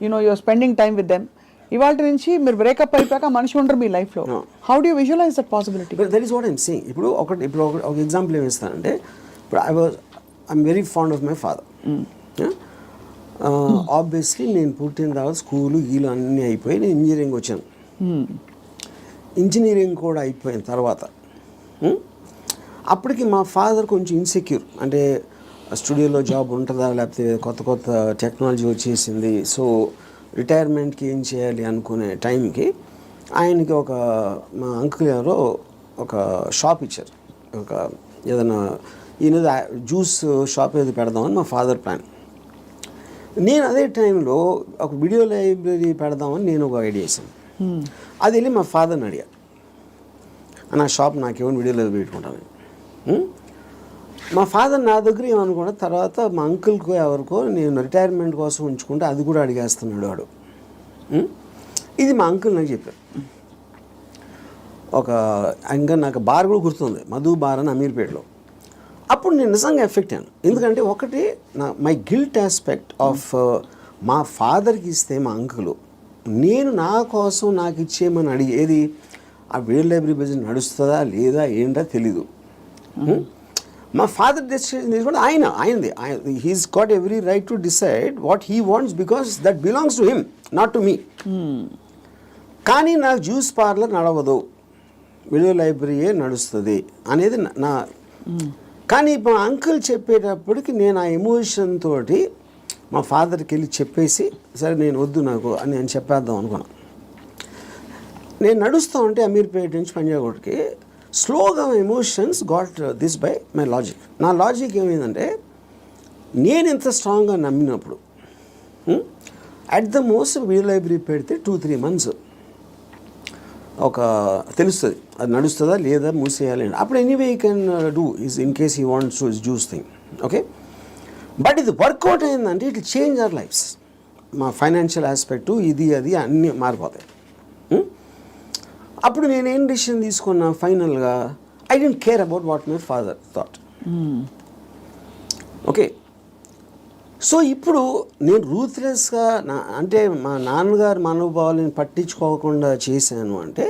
you're spending time with them. ఇవాళ నుంచి మీరు బ్రేకప్ అయిపోయాక మనిషి ఉండరు మీ లైఫ్లో. How do visualize that possibility? That is what I'm saying. ఇప్పుడు ఒక ఎగ్జాంపుల్ ఏమి ఇస్తానంటే, ఇప్పుడు I'm very fond of my father. Obviously నేను పుట్టిన తర్వాత స్కూలు గీలు అన్నీ అయిపోయి నేను ఇంజనీరింగ్ వచ్చాను. ఇంజనీరింగ్ కూడా అయిపోయిన తర్వాత అప్పటికి మా ఫాదర్ కొంచెం ఇన్సెక్యూర్, అంటే స్టూడియోలో జాబ్ ఉంటుందా, లేకపోతే కొత్త టెక్నాలజీ వచ్చేసింది, సో రిటైర్మెంట్కి ఏం చేయాలి అనుకునే టైంకి ఆయనకి మా అంకుల్ ఎవరో ఒక షాప్ ఇచ్చారు. ఏదైనా ఈయన జ్యూస్ షాప్ ఏది పెడదామని మా ఫాదర్ ప్లాన్. నేను అదే టైంలో ఒక వీడియో లైబ్రరీ పెడదామని నేను ఒక ఐడియా వేసాను. అది వెళ్ళి మా ఫాదర్ని అడిగా, నా షాప్ నాకేమైనా వీడియో లైబ్రరీ పెట్టుకుంటాను. మా ఫాదర్ నా దగ్గర ఏమనుకున్నా, తర్వాత మా అంకుల్కో ఎవరికో నేను రిటైర్మెంట్ కోసం ఉంచుకుంటే అది కూడా అడిగేస్తున్నాడు వాడు. ఇది మా అంకుల్ నాకు చెప్పారు. ఇంకా నాకు బార్ కూడా గుర్తుంది, మధు బార్ అని అమీర్పేటలో. అప్పుడు నేను నిజంగా ఎఫెక్ట్ అయ్యాను. ఎందుకంటే ఒకటి మై గిల్ట్ ఆస్పెక్ట్ ఆఫ్ మా ఫాదర్కి ఇస్తే మా అంకులు నేను నా కోసం నాకు ఇచ్చేయమని అడిగేది, ఆ వీడియో లైబ్రరీ బిజినెస్ నడుస్తుందా లేదా ఏంటో తెలీదు. మా ఫాదర్ డెసిషన్ తీసుకుంటే ఆయనది. He's got every right to decide what he wants because that belongs to him, not to me. కానీ నాకు జ్యూస్ పార్లర్ నడవదు, వీడియో లైబ్రరీయే నడుస్తుంది అనేది నా. కానీ మా అంకుల్ చెప్పేటప్పటికి నేను ఆ ఎమోషన్ తోటి మా ఫాదర్కి వెళ్ళి చెప్పేసి, సరే నేను వద్దు నాకు అని నేను చెప్పేద్దాం అనుకున్నాను. నేను నడుస్తూ ఉంటే అమీర్పేట నుంచి పంజాగుట్కి స్లోగా emotions got this by my logic. నా లాజిక్ ఏమైందంటే, నేను ఎంత స్ట్రాంగ్గా నమ్మినప్పుడు at the most video library పెడితే 2-3 months తెలుస్తుంది అది నడుస్తుందా లేదా మూసేయాలి అని. అప్పుడు anyway you can do is in case he wants to juice thing, okay. But ఇది వర్కౌట్ అయిందంటే ఇట్ చేంజ్ అవర్ లైఫ్స్. మా ఫైనాన్షియల్ ఆస్పెక్టు ఇది అది అన్నీ మారిపోతాయి. అప్పుడు నేనేం డిసిషన్ తీసుకున్నా ఫైనల్గా, I don't care about what my father thought. Okay, so ఇప్పుడు నేను రూత్లెస్గా అంటే మా నాన్నగారు మనోభావాలను పట్టించుకోకుండా చేశాను అంటే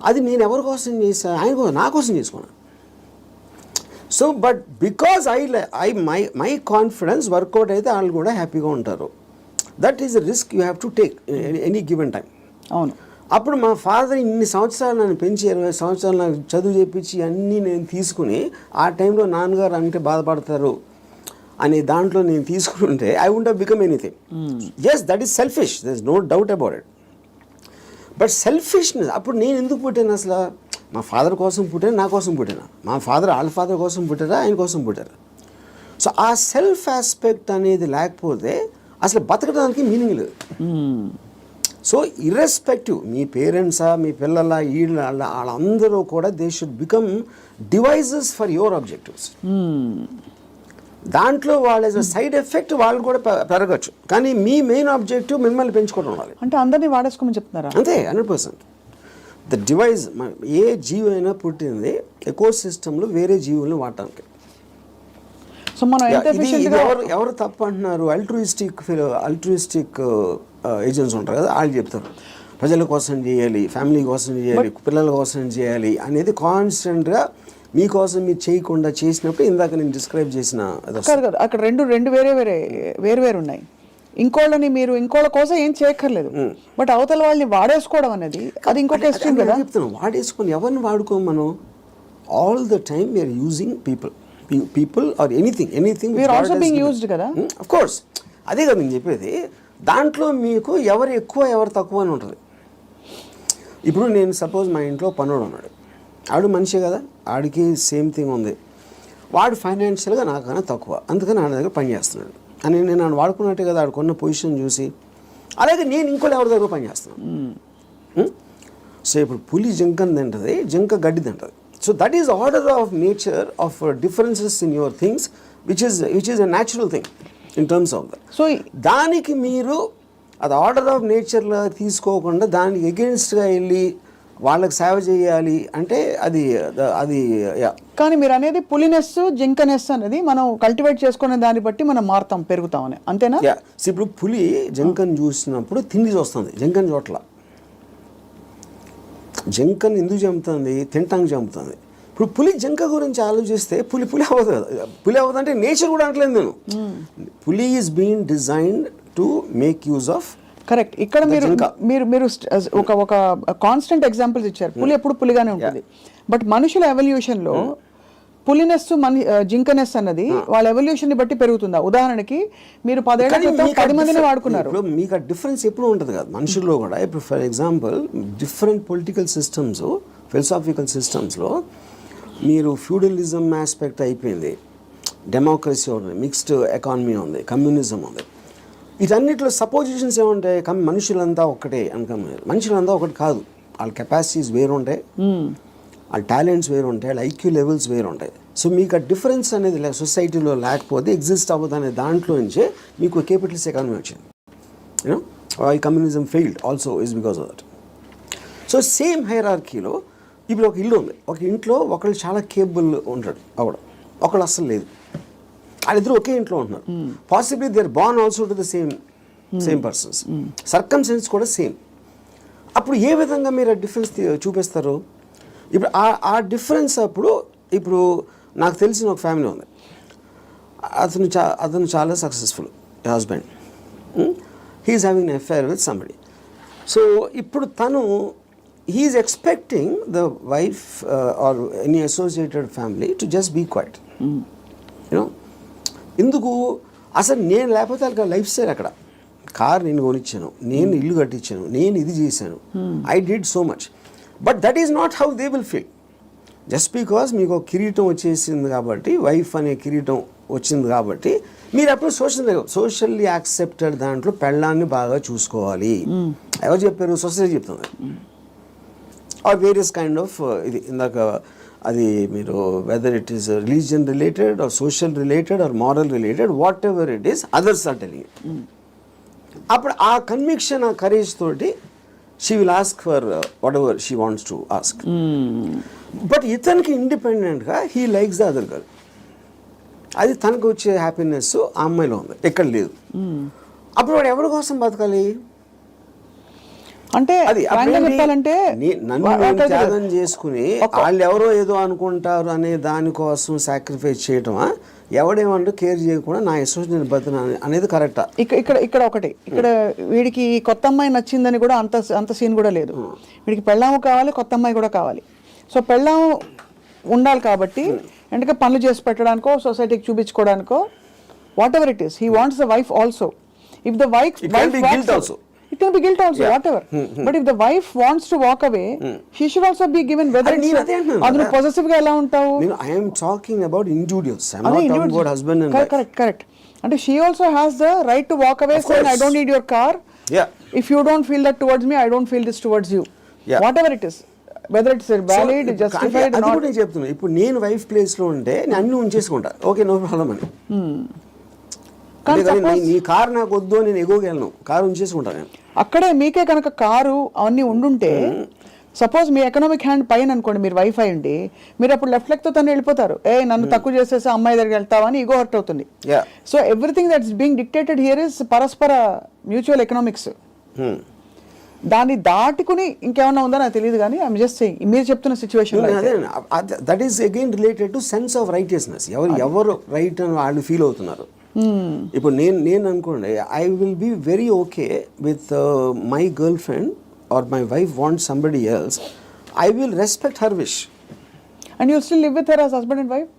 అది నేను ఎవరి కోసం చేశాను? ఆయన కోసం, నా కోసం చేసుకున్నాను. So but because my confidence work out అయితే వాళ్ళు కూడా హ్యాపీగా ఉంటారు. That is the risk you have to take any given time. అవును. అప్పుడు మా ఫాదర్ ఇన్ని సంవత్సరాలు నన్ను పెంచి 20 సంవత్సరాలు నాకు చదువు చెప్పించి అన్నీ నేను తీసుకుని ఆ టైంలో నాన్నగారు అంటే బాధపడతారు అనే దాంట్లో నేను తీసుకుంటే I won't have become anything. Yes, that is selfish, there is no doubt about it. But selfishness, అప్పుడు నేను ఎందుకు పుట్టాను అసలు? మా ఫాదర్ కోసం పుట్టాను, నా కోసం పుట్టాను. మా ఫాదర్ వాళ్ళ ఫాదర్ కోసం పుట్టారా, ఆయన కోసం పుట్టారు. సో ఆ సెల్ఫ్ ఆస్పెక్ట్ అనేది లేకపోతే అసలు బతకడానికి మీనింగ్ లేదు. సో ఇర్రెస్పెక్టివ్ మీ పేరెంట్సా, మీ పిల్లల, వీళ్ళ వాళ్ళందరూ కూడా they should become devices for your objectives. దాంట్లో వాళ్ళ సైడ్ ఎఫెక్ట్ వాళ్ళు కూడా పెరగచ్చు, కానీ మీ మెయిన్ ఆబ్జెక్టివ్ మిమ్మల్ని పెంచుకోవడం ఉండాలి. అంటే అందరినీ వాడేసుకోమని చెప్తున్నారా? అంతే, 100%. ద డివైజ్, ఏ జీవి అయినా పుట్టింది ఎకో సిస్టంలో వేరే జీవులను వాడటానికి. సో మనం ఎవరు తప్పు అంటున్నారు? అల్ట్రూయిస్టిక్ ఏజెంట్స్ ఉంటారు కదా, వాళ్ళు చెప్తారు ప్రజల కోసం చేయాలి, ఫ్యామిలీ కోసం చేయాలి, పిల్లల కోసం చేయాలి అనేది కాన్స్టెంట్గా మీకోసం మీరు చేయకుండా చేసినప్పుడు ఇందాక నేను డిస్క్రైబ్ చేసిన అక్కడ రెండు వేరే ఉన్నాయి. ఇంకోళ్ళ కోసం ఏం చేయక్కర్లేదు, బట్ అవతల వాళ్ళని వాడేసుకోవడం అనేది అది ఇంకొక ఎక్స్ట్రీమ్ కదా. చెప్తాను, వాడేసుకొని ఎవరిని వాడుకోం మనం? All the time we are using people or anything we're also being used కదా. ఆఫ్ కోర్స్, అదే కదా నేను చెప్పేది. దాంట్లో మీకు ఎవరు ఎక్కువ ఎవరు తక్కువ అని ఉంటుంది. ఇప్పుడు నేను సపోజ్ మా ఇంట్లో పనుడు ఉన్నాడు, ఆడు మనిషి కదా, ఆడికి సేమ్ థింగ్ ఉంది, వాడు ఫైనాన్షియల్గా నాకన్నా తక్కువ, అందుకని ఆడ దగ్గర పని చేస్తున్నాడు అని నేను నన్ను వాడుకున్నట్టే కదా ఆడుకున్న పొజిషన్ చూసి. అలాగే నేను ఇంకోటి ఎవరి దగ్గర పని చేస్తున్నాను. సో ఇప్పుడు పులి జింకని తింటుంది, జింక గడ్డి తింటుంది. So that is order of nature of differences in your things which is a natural thing in terms of that. So దానికి మీరు అది ఆర్డర్ ఆఫ్ నేచర్లో తీసుకోకుండా దానికి ఎగెన్స్ట్గా వెళ్ళి వాళ్ళకి సేవ చేయాలి అంటే అది. కానీ మీరు అనేది పులినెస్, జింకనెస్ అనేది మనం కల్టివేట్ చేసుకునే దాన్ని బట్టి మనం మారుతాం, పెరుగుతామని, అంతేనా? ఇప్పుడు పులి జింకను చూసినప్పుడు తిండి చూస్తుంది, జింకను చోట్ల. జింకను ఎందుకు చంపుతుంది? తింటానికి చంపుతుంది. ఇప్పుడు పులి జింక గురించి ఆలోచిస్తే పులి అవ్వదు కదా. పులి అవ్వదు అంటే నేచర్ కూడా అంటలేదు నేను. పులి is being designed to make use of. Correct. ఇక్కడ మీరు ఒక కాన్స్టెంట్ ఎగ్జాంపుల్స్ ఇచ్చారు. పులి ఎప్పుడు పులిగానే ఉంటుంది, బట్ మనుషుల ఎవల్యూషన్లో పులినెస్ జింకనెస్ అన్నది వాళ్ళ ఎవల్యూషన్ ని బట్టి పెరుగుతుందా? ఉదాహరణకి మీరు 10 ఏళ్ల క్రితం 10 మందిని వాడుకున్నారు, మీకు ఆ డిఫరెన్స్ ఎప్పుడు ఉంటుంది కదా మనుషుల్లో కూడా. ఇప్పుడు for example different political systems, philosophical సిస్టమ్స్లో మీరు ఫ్యూడలిజం ఆస్పెక్ట్ అయిపోయింది, డెమోక్రసీ ఉంది, మిక్స్డ్ ఎకానమీ ఉంది, కమ్యూనిజం ఉంది. వీటన్నిటిలో సపోజిషన్స్ ఏముంటాయి? మనుషులంతా ఒకటే అనుకోలేదు. మనుషులంతా ఒకటి కాదు, వాళ్ళ కెపాసిటీస్ వేరు ఉంటాయి, వాళ్ళ టాలెంట్స్ వేరు ఉంటాయి, వాళ్ళ ఐక్యూ లెవెల్స్ వేరు ఉంటాయి. సో మీకు ఆ డిఫరెన్స్ అనేది సొసైటీలో లేకపోతే ఎగ్జిస్ట్ అవ్వదు అనే దాంట్లో నుంచే మీకు క్యాపిటలిస్ట్ ఎకానమీ వచ్చింది. యూనో ఈ communism failed also is because of that. So same హైరార్కీలో ఇప్పుడు ఒక ఇల్లు ఉంది, ఒక ఇంట్లో ఒకళ్ళు చాలా కేపబుల్ ఉంటాడు అవడం, ఒకళ్ళు అస్సలు లేదు. వాళ్ళిద్దరు ఒకే ఇంట్లో ఉంటున్నారు. Possibly they are born also to the same persons, circumstance కూడా సేమ్. అప్పుడు ఏ విధంగా మీరు ఆ డిఫరెన్స్ చూపిస్తారు? ఇప్పుడు ఆ డిఫరెన్స్ అప్పుడు ఇప్పుడు నాకు తెలిసిన ఒక ఫ్యామిలీ ఉంది, అతను చాలా successful husband, he's having an affair with somebody. So ఇప్పుడు తను he's expecting the wife or any associated family to just be quiet. You know ఎందుకు? అసలు నేను లేకపోతే వాళ్ళకి లైఫ్ స్టైల్ అక్కడ, కార్ నేను కొనిచ్చాను, నేను ఇల్లు కట్టించాను, నేను ఇది చేశాను, I did so much. But that is not how they will feel. Just because మీకు ఒక కిరీటం వచ్చేసింది కాబట్టి, వైఫ్ అనే కిరీటం వచ్చింది కాబట్టి మీరు అప్పుడు సోషల్లీ యాక్సెప్టెడ్ దాంట్లో పెళ్ళాన్ని బాగా చూసుకోవాలి. ఎవరు చెప్పారు? సొసైటీ చెప్తుంది. ఆర్ వేరియస్ కైండ్ ఆఫ్ ఇది ఇందాక అది మీరు whether it is religion related or social related or moral related, whatever it is, others are telling. అప్పుడు ఆ కన్విక్షన్, ఆ కరేజ్ తోటి she will ask for whatever she wants to ask. But ఇతనికి ఇండిపెండెంట్గా he likes the other girl. అది తనకు వచ్చే happiness ఆ అమ్మాయిలో ఉంది, ఎక్కడ లేదు. అప్పుడు వాడు ఎవరి కోసం బతకాలి? అంటే అది చెప్పాలంటే నన్ను త్యాగం చేసుకుని వాళ్ళు ఎవరో ఏదో అనుకుంటారు అనే దానికోసం సాక్రిఫైస్ చేయటమా, ఎవడేమంటూ కేర్ చేయకుండా నా ఇష్టం నేను బతున్నా అనేది కరెక్టా? ఇక్కడ ఒకటి, ఇక్కడ వీడికి కొత్త అమ్మాయి నచ్చిందని కూడా అంత సీన్ కూడా లేదు. వీడికి పెళ్ళాము కావాలి, కొత్త అమ్మాయి కూడా కావాలి. సో పెళ్ళాము ఉండాలి కాబట్టి ఎందుకంటే పనులు చేసి పెట్టడానికో సొసైటీకి చూపించుకోవడానికో whatever it is, he wants the wife also. If the wife it can be guilt also, whatever. But if the wife wants to walk away, she should also be given whether it's adu possessive ga ela untavu. I am talking about individuals, I am not talking about husband and wife. Correct. And she also has the right to walk away saying I don't need your car. If you don't feel that towards me, I don't feel this towards you. Whatever it is, whether it's valid, justified or not. అది కూడా నేను చెప్తున్నా, ఇప్పుడు నేను wife place లో ఉంటే నేను అన్ని ఉంచేసుకుంటా, ఓకే నో ప్రాబ్లం అని. నీ కారు నాకు వద్దు, నేను ఎగోగలను, కారు ఉంచేసుకుంటాను నేను. అక్కడే మీకే కనుక కారు అవన్నీ ఉండుంటే, సపోజ్ మీ ఎకనామిక్ హ్యాండ్ పైన అనుకోండి, మీరు వైఫ్ అయ్యండి, మీరు అప్పుడు లెఫ్ట్ లెగ్ తో తను వెళ్ళిపోతారు. నన్ను తక్కువ చేసేసి అమ్మాయి దగ్గరికి వెళ్తావా అని ఈగో హర్ట్ అవుతుంది. So everything that's being dictated here is పరస్పర మ్యూచువల్ ఎకనామిక్స్. దాన్ని దాటుకుని ఇంకేమన్నా ఉందో నాకు తెలియదు, కానీ ఐఎమ్ జస్ట్ సేయింగ్ మీరు చెప్తున్న situation that is again related to sense of righteousness. ఎవరు రైట్ అని వాళ్ళు ఫీల్ అవుతున్నారు. ఇప్పుడు నేను అనుకోండి, I will be very okay with my girlfriend or my wife want somebody else, I will respect her wish. And you still live with her as husband and wife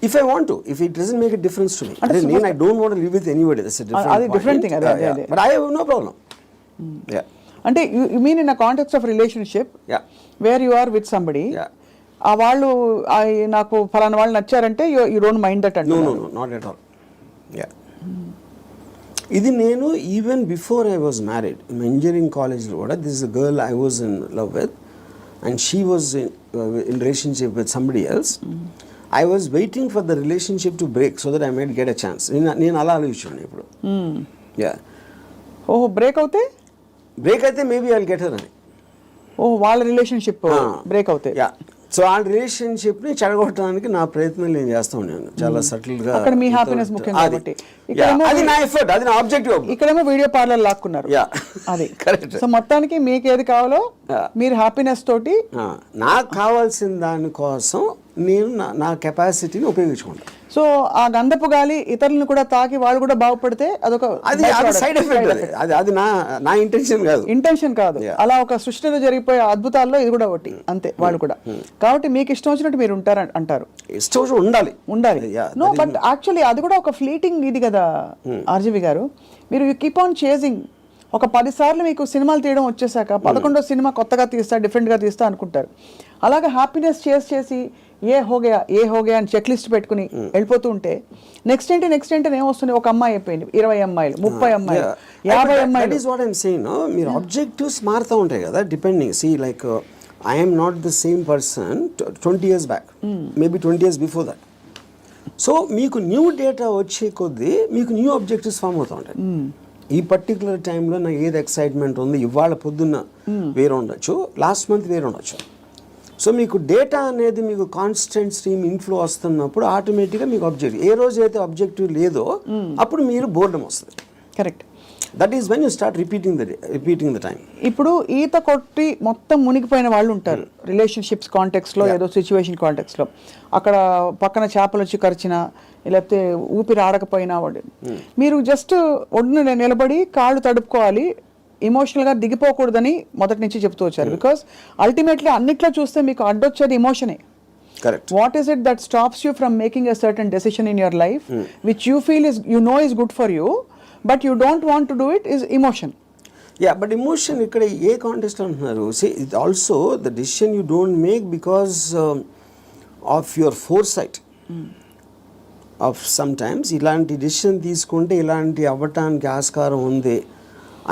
if I want to, if it doesn't make a difference to me. I don't want to live with anybody, that's a different thing. But I have no problem. అంటే you mean in a context of relationship where you are with somebody, ఆ వాళ్ళు నాకు ఫలానా వాళ్ళు నచ్చారంటే you don't mind that అంటే? No not at all. ఇది నేను even before I was married, engineering కాలేజ్లో కూడా this is a girl I was in love with and she was in relationship with somebody else. I was waiting for the relationship to break so that I might get a chance. నేను అలా ఆలోచించాను ఇప్పుడు. Break అయితే maybe I will get her అని. వాళ్ళ relationship break అవుతాయి. So ఆ relationship ని చెడగొట్టడానికి నా ప్రయత్నం నేను చేస్తా ఉన్నాను చాలా సటిల్ గా. అక్కడ మీ హ్యాపీనెస్ ముఖ్యం కాబట్టి అది నా ఎఫర్ట్, అది నా ఆబ్జెక్టివ్. ఇక్కడేమో వీడియో పార్లర్ లాక్కున్నారు. అది కరెక్ట్. సో మొత్తానికి మీకు ఏది కావాలో మీరు హ్యాపీనెస్ తోటి, నాకు కావాల్సిన దానికోసం నేను నా కెపాసిటీని ఉపయోగించుకుంటాను. సో ఆ గంధపు గాలి ఇతరులను కూడా తాకి వాళ్ళు కూడా బాగుపడితే అదొక సైడ్ ఎఫెక్ట్. అది నా ఇంటెన్షన్ కాదు. అలా ఒక సృష్టిలో జరిగిపోయే అద్భుతాల్లో ఇది కూడా ఒకటి అంతే. వాళ్ళు కూడా కాబట్టి మీకు ఇష్టం వచ్చినట్టు మీరు ఉంటారు అంటారు. ఇష్టం వచ్చినట్టు ఉండాలి. నో బట్ యాక్చువల్లీ అది కూడా ఒక ఫ్లీటింగ్ ఇది కదా ఆర్జీవి గారు. మీరు యూ కీప్ ఆన్ చేజింగ్. ఒక 10 సార్లు మీకు సినిమాలు తీయడం వచ్చేసాక 11వ సినిమా కొత్తగా తీస్తా, డిఫరెంట్గా తీస్తా అనుకుంటారు. అలాగే హ్యాపీనెస్ చేసి ఏ హోగయా అని చెక్ లిస్ట్ పెట్టుకుని వెళ్ళిపోతూ ఉంటే నెక్స్ట్ ఏంటి ఏమొస్తుంది? ఒక అమ్మాయి అయిపోయింది, 20 అమ్మాయిలు, 30 అమ్మాయిలు, 50 అమ్మాయిలు. That is what I am saying. మీరు ఆబ్జెక్టివ్స్ మారుతూ ఉంటాయి కదా depending. See like I am not the same person 20 years back, maybe 20 years before that. So మీకు న్యూ డేటా వచ్చే కొద్దీ మీకు న్యూ ఆబ్జెక్టివ్స్ ఫామ్ అవుతూ ఉంటాయి. ఈ పర్టికులర్ టైంలో నాకు ఏది ఎక్సైట్మెంట్ ఉంది, ఇవాళ పొద్దున్న వేరే ఉండొచ్చు, లాస్ట్ మంత్ వేరే ఉండొచ్చు. సో మీకు డేటా అనేది మీకు కాన్స్టెంట్ స్ట్రీమ్ ఇన్ఫ్లో వస్తున్నప్పుడు ఆటోమేటిక్గా మీకు ఆబ్జెక్టివ్, ఏ రోజు అయితే ఆబ్జెక్టివ్ లేదో అప్పుడు మీరు బోర్డమ్ వస్తుంది. Correct. That is when you start repeating the time. ఇప్పుడు ఈత కొట్టి మొత్తం మునిగిపోయిన వాళ్ళు ఉంటారు రిలేషన్షిప్స్ కాంటెక్స్లో, ఏదో సిచ్యువేషన్ కాంటెక్స్లో. అక్కడ పక్కన చేపలు వచ్చి కరిచినా లేకపోతే ఊపిరి ఆడకపోయినా మీరు జస్ట్ ఒడ్డున నిలబడి కాళ్ళు తడుపుకోవాలి, ఎమోషనల్గా దిగిపోకూడదని మొదటి నుంచి చెప్తూ వచ్చారు. బికాస్ అల్టిమేట్లీ అన్నిట్లో చూస్తే మీకు అడ్డొచ్చేది ఎమోషనే. Correct. What is it that stops you from making a certain decision in your life which you feel is, you know, is good for you but you don't want to do it, is emotion. Yeah, but emotion ikkada A context అంటున్నారు? See, it also the decision you don't make because of your foresight. Of sometimes ఇలాంటి decision తీసుకుంటే ఇలాంటి అవ్వటానికి ఆస్కారం ఉంది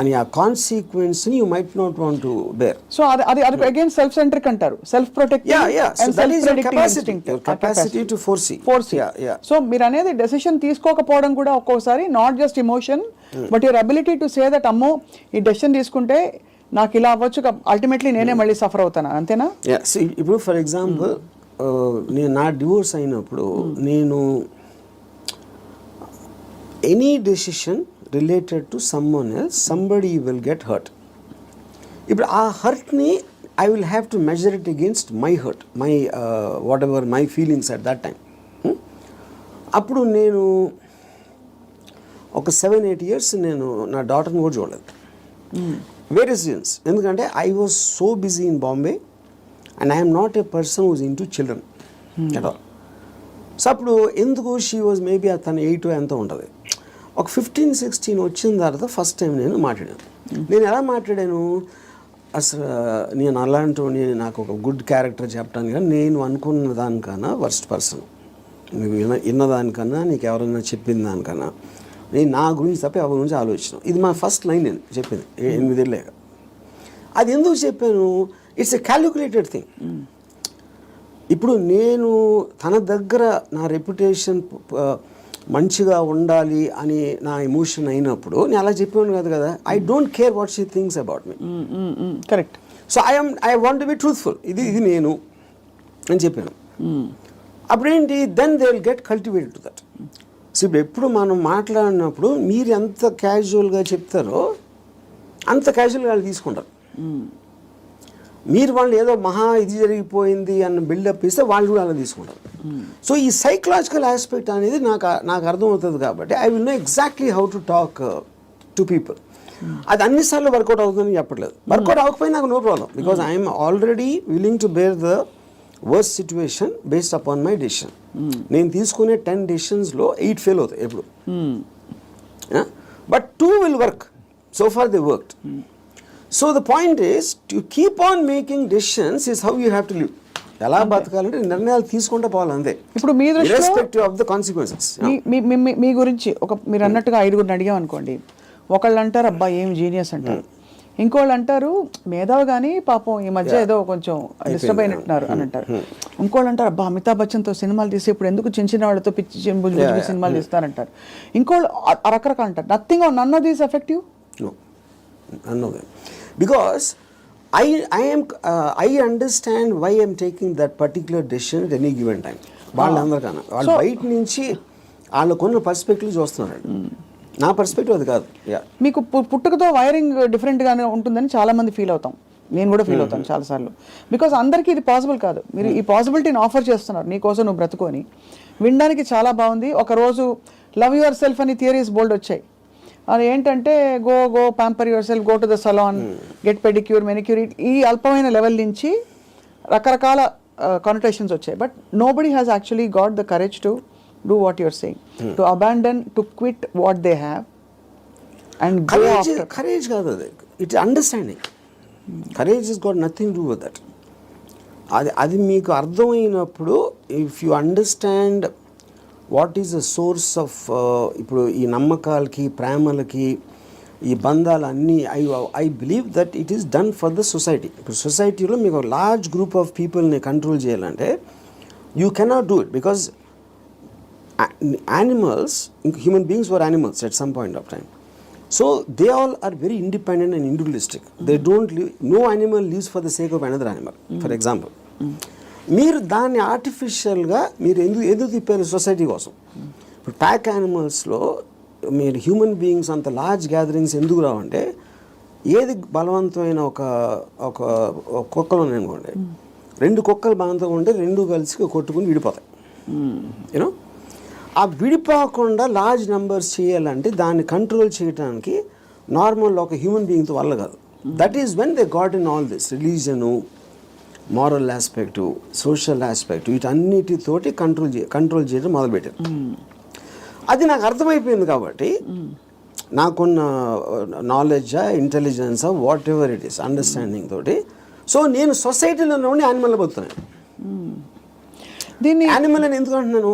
అని ఆ consequence ని you might not want to bear. So అది అగైన్ సెల్ఫ్ సెంట్రిక్ అంటారు, self protective and self predicting instinct, capacity to foresee. So మీరు అనేది డెసిషన్ తీసుకోకపోవడం కూడా ఒక్కోసారి not just emotion but your ability to say that అమ్మో ఈ డెసిషన్ తీసుకుంటే నాకు ఇలా అవ్వచ్చు, అల్టిమేట్లీ నేనే మళ్ళీ సఫర్ అవుతాను, అంతేనా? ఇప్పుడు ఫర్ ఎగ్జాంపుల్ నేను నా డివోర్స్ అయినప్పుడు నేను any decision related to someone else somebody will get hurt. ఇప్పుడు ఆ హర్ట్ని I will have to measure it against my hurt, my whatever my feelings at that time. అప్పుడు నేను ఒక 7-8 years నేను నా డాటర్ని కూడా చూడలేదు. Various reasons. ఎందుకంటే I was so busy in Bombay and I'm not a person who's into children at all. So అప్పుడు ఎందుకు షీ వాజ్ మేబీ తను 8 ఎంతో ఉంటుంది. ఒక 15-16 వచ్చిన తర్వాత ఫస్ట్ టైం నేను మాట్లాడాను. నేను ఎలా మాట్లాడాను, అసలు నేను అలాంటి నాకు ఒక గుడ్ క్యారెక్టర్ చెప్పడానికి కానీ నేను అనుకున్న దానికన్నా వర్స్ట్ పర్సన్, నీకు విన్నదానికన్నా నీకు ఎవరైనా చెప్పిన దానికన్నా నేను నా గురించి తప్ప ఎవరి గురించి ఆలోచించాను. ఇది మా ఫస్ట్ లైన్ నేను చెప్పింది 8 ఏళ్ళేగా. అది ఎందుకు చెప్పాను, ఇట్స్ ఎ క్యాలిక్యులేటెడ్ థింగ్. ఇప్పుడు నేను తన దగ్గర నా రెప్యుటేషన్ మంచిగా ఉండాలి అని నా ఎమోషన్ అయినప్పుడు నేను అలా చెప్పాను కాదు కదా. I don't care what she thinks about me. Correct. So I want to be truthful. ఇది నేను అని చెప్పాను. అప్పుడేంటి, then they will get cultivated to that. So ఇప్పుడు ఎప్పుడు మనం మాట్లాడినప్పుడు మీరు ఎంత క్యాజువల్గా చెప్తారో అంత క్యాజువల్గా వాళ్ళు తీసుకుంటారు. మీరు వాళ్ళు ఏదో మహా ఇది జరిగిపోయింది అన్న బిల్డప్ ఇస్తే వాళ్ళు కూడా అలా తీసుకుంటారు. సో ఈ సైకలాజికల్ ఆస్పెక్ట్ అనేది నాకు అర్థమవుతుంది కాబట్టి I will know exactly how to talk to people. అది అన్నిసార్లు వర్కౌట్ అవుతుందని చెప్పట్లేదు. వర్కౌట్ అవ్వకపోయినా నాకు no problem, because I'm already willing to bear the worst situation based upon my decision. నేను తీసుకునే 10 డెసిషన్స్లో 8 ఫెయిల్ అవుతాయి ఎప్పుడు. But 2 will work. So far they worked. So the point is to keep on making decisions is how you have to live. ఎలా బతకాలంటే నిర్ణయాలు తీసుకుంటూ పోవాలి అంతే. ఇప్పుడు మీ దృష్టిలో ఇర్రెస్పెక్టివ్ ఆఫ్ ద కాన్సిక్వెన్సెస్. మీ గురించి మీరు అన్నట్టుగా 5గురిని అడిగాం అనుకోండి, ఒకళ్ళు అంటారు అబ్బా ఏం జీనియస్ అంటారు, ఇంకోళ్ళు అంటారు మేధావి కానీ పాపం ఈ మధ్య ఏదో కొంచెం డిస్టర్బ్ అయినట్టున్నారు అని అంటారు, ఇంకోళ్ళు అంటారు అబ్బా అమితాబ్ బచ్చన్తో సినిమాలు తీసి ఇప్పుడు ఎందుకు చిన్న చిన్న వాళ్ళతో పిచ్చి బుజ్జి సినిమాలు తీస్తారంటారు, ఇంకోళ్ళు రకరకాలు అంటారు. Nothing or none of these effective. None of them. Because I understand why I'm taking that particular decision at any given time. వాళ్ళందరికన్నా వాళ్ళు బయట నుంచి వాళ్ళకున్న పర్స్పెక్టివ్ చూస్తున్నారు. నా పర్స్పెక్టివ్ అది కాదు. మీకు పుట్టుకతో వైరింగ్ డిఫరెంట్గానే ఉంటుందని చాలా మంది ఫీల్ అవుతాం. నేను కూడా ఫీల్ అవుతాను చాలాసార్లు. బికాస్ అందరికీ ఇది పాసిబుల్ కాదు. మీరు ఈ పాసిబిలిటీని ఆఫర్ చేస్తున్నారు, నీకోసం నువ్వు బ్రతుకొని వినడానికి చాలా బాగుంది. ఒకరోజు లవ్ యువర్ సెల్ఫ్ అని థియరీస్ బోల్డ్ వచ్చాయి. అది ఏంటంటే go pamper yourself, go to the salon, get pedicure, manicure, ఈ అల్పమైన లెవెల్ నుంచి రకరకాల కానోటేషన్స్ వచ్చాయి. But nobody has actually got the courage to do what you're saying, to abandon, to quit what they have and go after. Courage కాదు అది, it's understanding. Courage is got nothing to do with that. అది మీకు అర్థమైనప్పుడు, if you understand what is the source of, ఇప్పుడు ఈ నమ్మకాలకి ప్రేమలకి ఈ బంధాలన్నీ, I believe that it is done for the society. ఇప్పుడు సొసైటీలో మీకు లార్జ్ గ్రూప్ ఆఫ్ పీపుల్ని కంట్రోల్ చేయాలంటే you cannot do it, because animals, human beings were animals at some point of time. So they all are very independent and individualistic. They don't live, no animal lives for the sake of another animal. For example, మీరు దాన్ని ఆర్టిఫిషియల్గా మీరు ఎందుకు తిప్పారు society కోసం. ఇప్పుడు pack యానిమల్స్లో మీరు human beings అంత లార్జ్ గ్యాదరింగ్స్ ఎందుకు రావంటే, ఏది బలవంతమైన ఒక కుక్కలు ఉన్నాయనుకోండి, 2 కుక్కలు బలవంతంగా ఉంటే 2 కలిసి కొట్టుకుని విడిపోతాయి. యూనో, ఆ విడిపోకుండా లార్జ్ నెంబర్స్ చేయాలంటే దాన్ని కంట్రోల్ చేయడానికి నార్మల్ ఒక హ్యూమన్ బీయింగ్తో వల్ల కాదు. That is when they got in all this religion, moral aspect, social aspect, వీటన్నిటితోటి కంట్రోల్ చేయడం మొదలుపెట్టారు. అది నాకు అర్థమైపోయింది కాబట్టి నాకున్న నాలెడ్జా, ఇంటెలిజెన్సా, whatever it is, understanding తోటి, సో నేను సొసైటీలో ఉండి యానిమల్ పోతున్నాను. దీన్ని యానిమల్ అని ఎందుకు అంటున్నాను,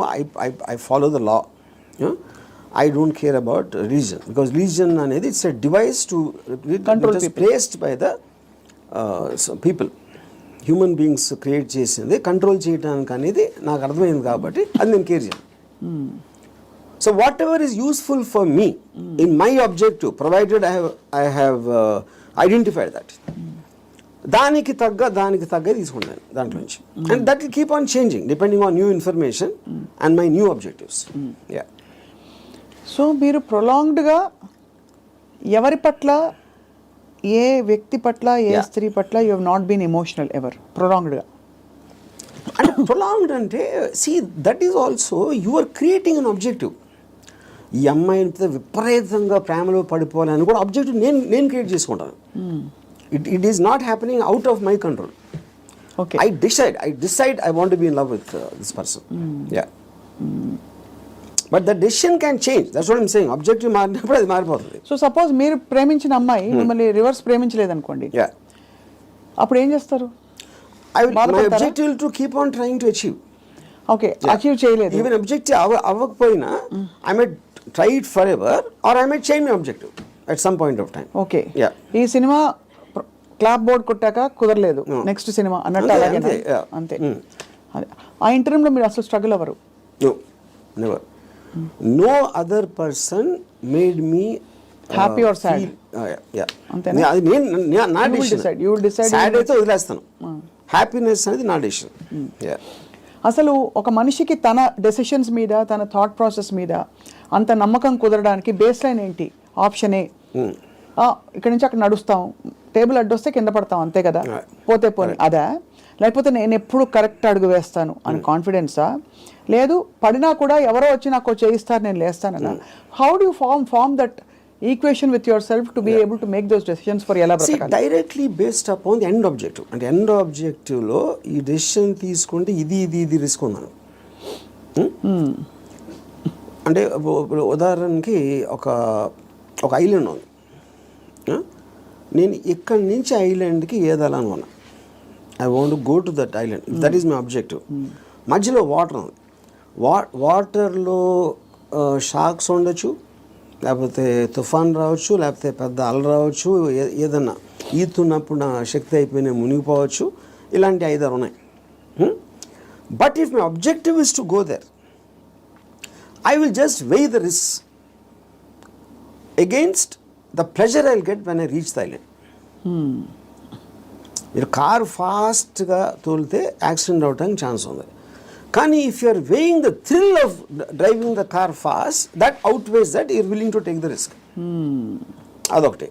I follow the law. I don't care about religion, because religion అనేది it's a device to control, placed by the people. Human beings create చేసింది కంట్రోల్ చేయడానికి అనేది నాకు అర్థమైంది కాబట్టి అది నేను కేర్ చేయను. So whatever is useful for me in my objective, provided I have identified that, దానికి తగ్గ తీసుకుంటాను దాంట్లో నుంచి. And that will keep on changing depending on new information and my new objectives. Yeah. So మీరు ప్రొలాంగ్డ్గా ఎవరి పట్ల, ఏ వ్యక్తి పట్ల, ఏ స్త్రీ పట్ల you have not been emotional ever ప్రొలాంగ్డ్గా? అంటే ప్రొలాంగ్డ్ అంటే see that is also you are creating an objective. ఈ అమ్మాయిని విపరీతంగా ప్రేమలో పడిపోవాలని కూడా ఆబ్జెక్టివ్ నేను క్రియేట్ చేసుకుంటాను. It is not happening out of my control. Okay. I decide I want to be in love with this person. Yeah. But the decision can change. That's what I'm saying. Objective మారినప్పుడు అది మారిపోతుంది. So suppose మీరు ప్రేమించిన అమ్మాయి మిమ్మల్ని reverse ప్రేమించలేదు అనుకోండి, అప్పుడు ఏం చేస్తారు? My objective will to keep on trying to achieve. Okay, achieve చేయలేదు. Even objective అవ్వకపోయినా I might try it forever or I might change my objective at some point of time. Okay. Yeah. ఈ cinema clap board కొట్టాక కుదరలేదు, next cinema అన్నట్టు అలాగే అంతే. ఆ ఇంటర్వ్యూలో మీరు అసలు స్ట్రగుల్ అవ్వరు? Never. No other person made me happy or sad. అంతేనా? అది నా డిసిషన్. సాడ్ అయితే వదిలేస్తాను. హ్యాపీనెస్ అనేది నా డిసిషన్. అసలు ఒక మనిషికి తన డెసిషన్స్ మీద, తన థాట్ ప్రాసెస్ మీద అంత నమ్మకం కుదరడానికి బేస్ లైన్ ఏంటి? ఆప్షన్ ఏ, ఇక్కడ నుంచి అక్కడ నడుస్తాం, టేబుల్ అడ్డొస్తే కింద పడతాం, అంతే కదా, పోతే పోనీ అదా? లేకపోతే నేను ఎప్పుడు కరెక్ట్ అడుగు వేస్తాను అని కాన్ఫిడెన్సా? లేదు పడినా కూడా ఎవరో వచ్చి నాకు చేయిస్తారు, నేను లేస్తానన్నా? How do you form that equation with yourself to be able to make those decisions for ఎలా బ్రతకాలి? Directly based upon the end objective. అంటే ఎండ్ ఆబ్జెక్టివ్లో ఈ డెసిషన్ తీసుకుంటే ఇది రిస్క్ ఉందను. అంటే ఉదాహరణకి ఒక ఐలాండ్ ఉంది. నేను ఇక్కడి నుంచి ఐలాండ్కి ఏదాలని ఉన్నా. I want go to that island, that is my objective. మధ్యలో వాటర్ ఉంది. వాటర్లో షాక్స్ ఉండొచ్చు, లేకపోతే తుఫాన్ రావచ్చు, లేకపోతే పెద్ద అల రావచ్చు, ఏదన్నా ఈతున్నప్పుడు నా శక్తి అయిపోయినా మునిగిపోవచ్చు. ఇలాంటి 5-6 ఉన్నాయి. But if my objective is to go there, I will just weigh the risks against the pleasure I'll get when I reach the island. మీరు కారు ఫాస్ట్గా తోలితే యాక్సిడెంట్ అవడానికి ఛాన్స్ ఉంది. కానీ if you are weighing the thrill of driving the car fast, that outweighs that you're willing to take the risk. అదొకటి.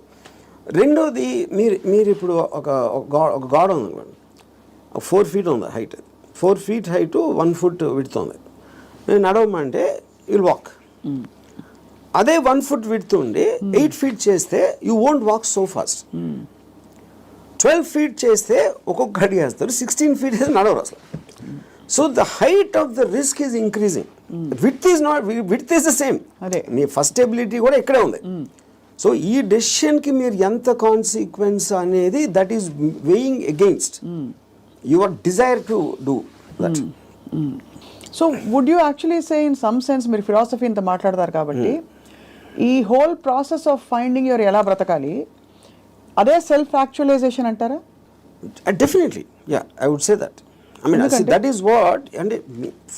రెండోది, మీరు ఇప్పుడు ఒక గోడ ఉంది అనుకోండి, 4 feet ఉంది height. 4 feet height 1 foot width ఉంది. నేను నడవమంటే you'll walk. అదే 1 foot width ఉండి 8 feet చేస్తే you won't walk so fast. 12 feet చేస్తే ఒక్కొక్క అడుగు వేస్తారు, 16 feet అయితే నడవరు అసలు. So the height of the risk is increasing. Width is the same. Me first ability కూడా ఇక్కడే ఉంది. సో ఈ డెసిషన్కి మీరు ఎంత కాన్సిక్వెన్స్ అనేది that is weighing against your desire to do that. So would you actually say in some sense, మీరు philosophy ఇంత మాట్లాడతారు కాబట్టి, ఈ whole process of finding your ఎలా బ్రతకాలి అదే సెల్ఫ్ యాక్చువలైజేషన్ అంటారా? Definitely, yeah, I would say that. I mean, that is what, and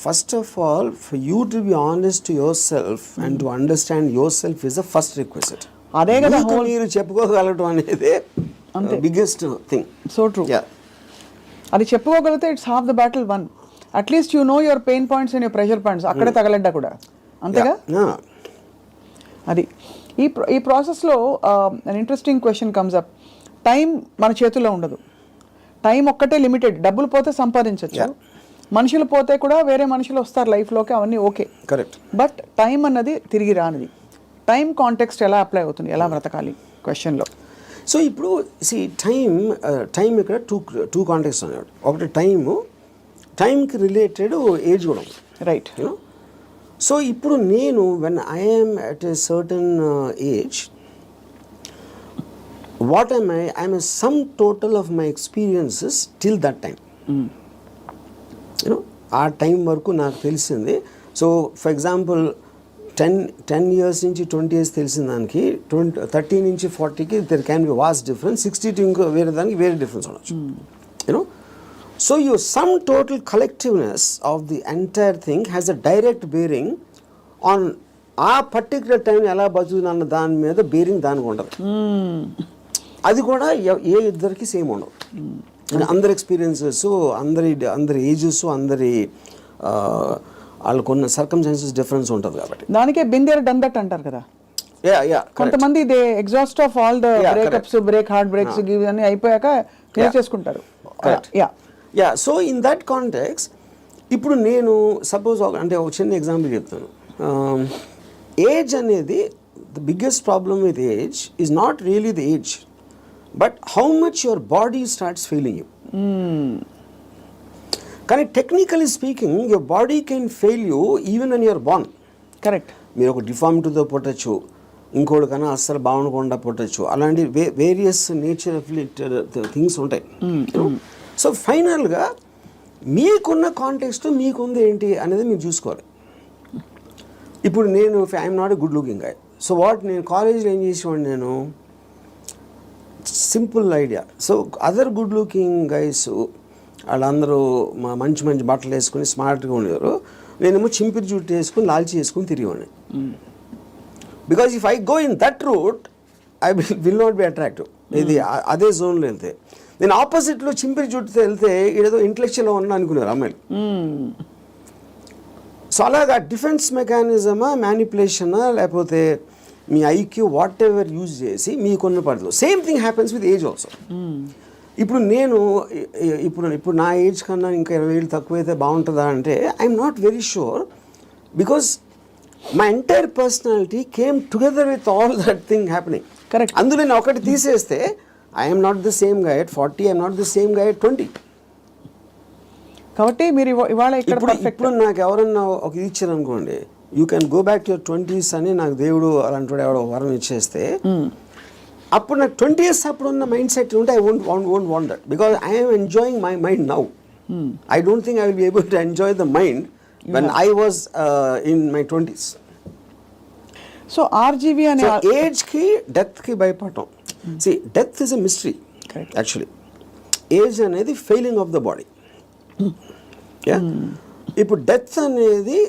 first of all, for you to be honest to yourself and to understand yourself is the first requisite. అదే కదా మీరు చెప్పుకోగలగడం అనేది biggest thing. So true. అది చెప్పుకోగలిగితే it's half the battle won. At least you know your pain points and your pressure points. అక్కడే తగలడ్డా కూడా అంతేగా. అది ఈ ప్రాసెస్లో an interesting question comes up. Time మన చేతుల్లో ఉండదు. టైం ఒక్కటే లిమిటెడ్. డబ్బులు పోతే సంపాదించవచ్చు, మనుషులు పోతే కూడా వేరే మనుషులు వస్తారు లైఫ్లోకి, అవన్నీ ఓకే, కరెక్ట్. బట్ టైం అన్నది తిరిగి రానిది. టైం కాంటెక్స్ట్ ఎలా అప్లై అవుతుంది, ఎలా బ్రతకాలి క్వశ్చన్లో? సో ఇప్పుడు టైం ఇక్కడ టూ కాంటెక్స్ట్ అన్నాడు. ఒకటి టైంకి రిలేటెడ్ ఏజ్ కూడా ఉంది, రైట్. సో ఇప్పుడు నేను when I'm at a certain age, what am I? I am a sum total of my experiences till that time. ఆ టైం వరకు నాకు తెలిసింది. సో ఫర్ ఎగ్జాంపుల్ 10 years నుంచి 20 years తెలిసిన దానికి 30 నుంచి 40కి there can be vast difference. 60 to ఇంకో వేరే దానికి వేరే డిఫరెన్స్ ఉండొచ్చు. So your sum total collectiveness of the entire thing has a direct bearing on ఆ పర్టికులర్ టైం ఎలా బతుకుతున్న దాని మీద బేరింగ్ దానికి ఉండదు. అది కూడా ఏ ఇద్దరికి సేమ్ ఉండవు. అందరి ఎక్స్పీరియన్సెస్, అందరి ఏజెస్, వాళ్ళకున్న సర్కమ్స్టాన్సెస్ డిఫరెన్స్ ఉంటుంది కాబట్టి. దానికే బిందేర్ డన్ దట్ అంటారు కదా. కొంతమంది they exhaust of all the breakups, heart breaks ఇవన్నీ అయిపోయాక చేసుకుంటారు. సో ఇన్ దట్ కాంటెక్స్ ఇప్పుడు నేను సపోజ్ అంటే ఒక చిన్న ఎగ్జాంపుల్ చెప్తాను. ఏజ్ అనేది the biggest problem with age is not really the age, but how much your body starts failing you. కానీ technically speaking your body can fail you even when you're born. Correct. మీరు ఒక డిఫార్మిటీతో పుట్టచ్చు, ఇంకోటి కన్నా అస్సలు బాగుండకుండా పుట్టచ్చు, అలాంటి various nature of things ఉంటాయి. So ఫైనల్గా మీకున్న కాంటెక్స్ట్ మీకుంది ఏంటి అనేది మీరు చూసుకోవాలి. ఇప్పుడు నేను I'm not a good looking guy. So నేను కాలేజ్లో ఏం చేసేవాడిని, నేను simple idea. So other good looking guys వాళ్ళందరూ మంచి మంచి బట్టలు వేసుకుని స్మార్ట్గా ఉండేవారు. నేనేమో చింపిరి జుట్టు వేసుకుని లాల్చి వేసుకుని తిరిగేవాడిని. Because if I go in that route I will not be attractive. ఇది అదే జోన్లో వెళ్తే, నేను ఆపోజిట్లో చింపిరి జుట్టుతో వెళ్తే ఏదో ఇంటలెక్చువల్గా ఉన్నా అనుకున్నారు అమ్మాయిలు. సో అలాగా డిఫెన్స్ మెకానిజమా, మ్యానిపులేషనా, లేకపోతే మీ ఐక్యూ వాట్ ఎవర్ యూజ్ చేసి మీకున్న పడదు. Same thing happens with age also. ఇప్పుడు నేను ఇప్పుడు నా ఏజ్ కన్నా ఇంకా 20 ఏళ్ళు తక్కువైతే బాగుంటుందా అంటే I'm not very sure, because my entire personality came together with all that thing happening. Correct. అందులో నేను ఒకటి తీసేస్తే I'm not the same guy at 40, I'm not the same guy at 20. కాబట్టి మీరు ఇవాళ ఇప్పుడు నాకు ఎవరన్నా ఒక ఇది ఇచ్చారు అనుకోండి, you can go back to your 20s అని నాకు దేవుడు అలాంటి ఎవడో వరం ఇచ్చేస్తే, అప్పుడు నాకు 20 years అప్పుడు ఉన్న మైండ్ సెట్ ఉంటే I won't want that, because I'm enjoying my mind now. I don't think I will be able to enjoy the mind when I was in my 20s. So RGV అనే age కి death కి భయపడటం. See, death is a mystery. Correct. Actually age అనేది failing of the body. ఇప్పుడు death అనేది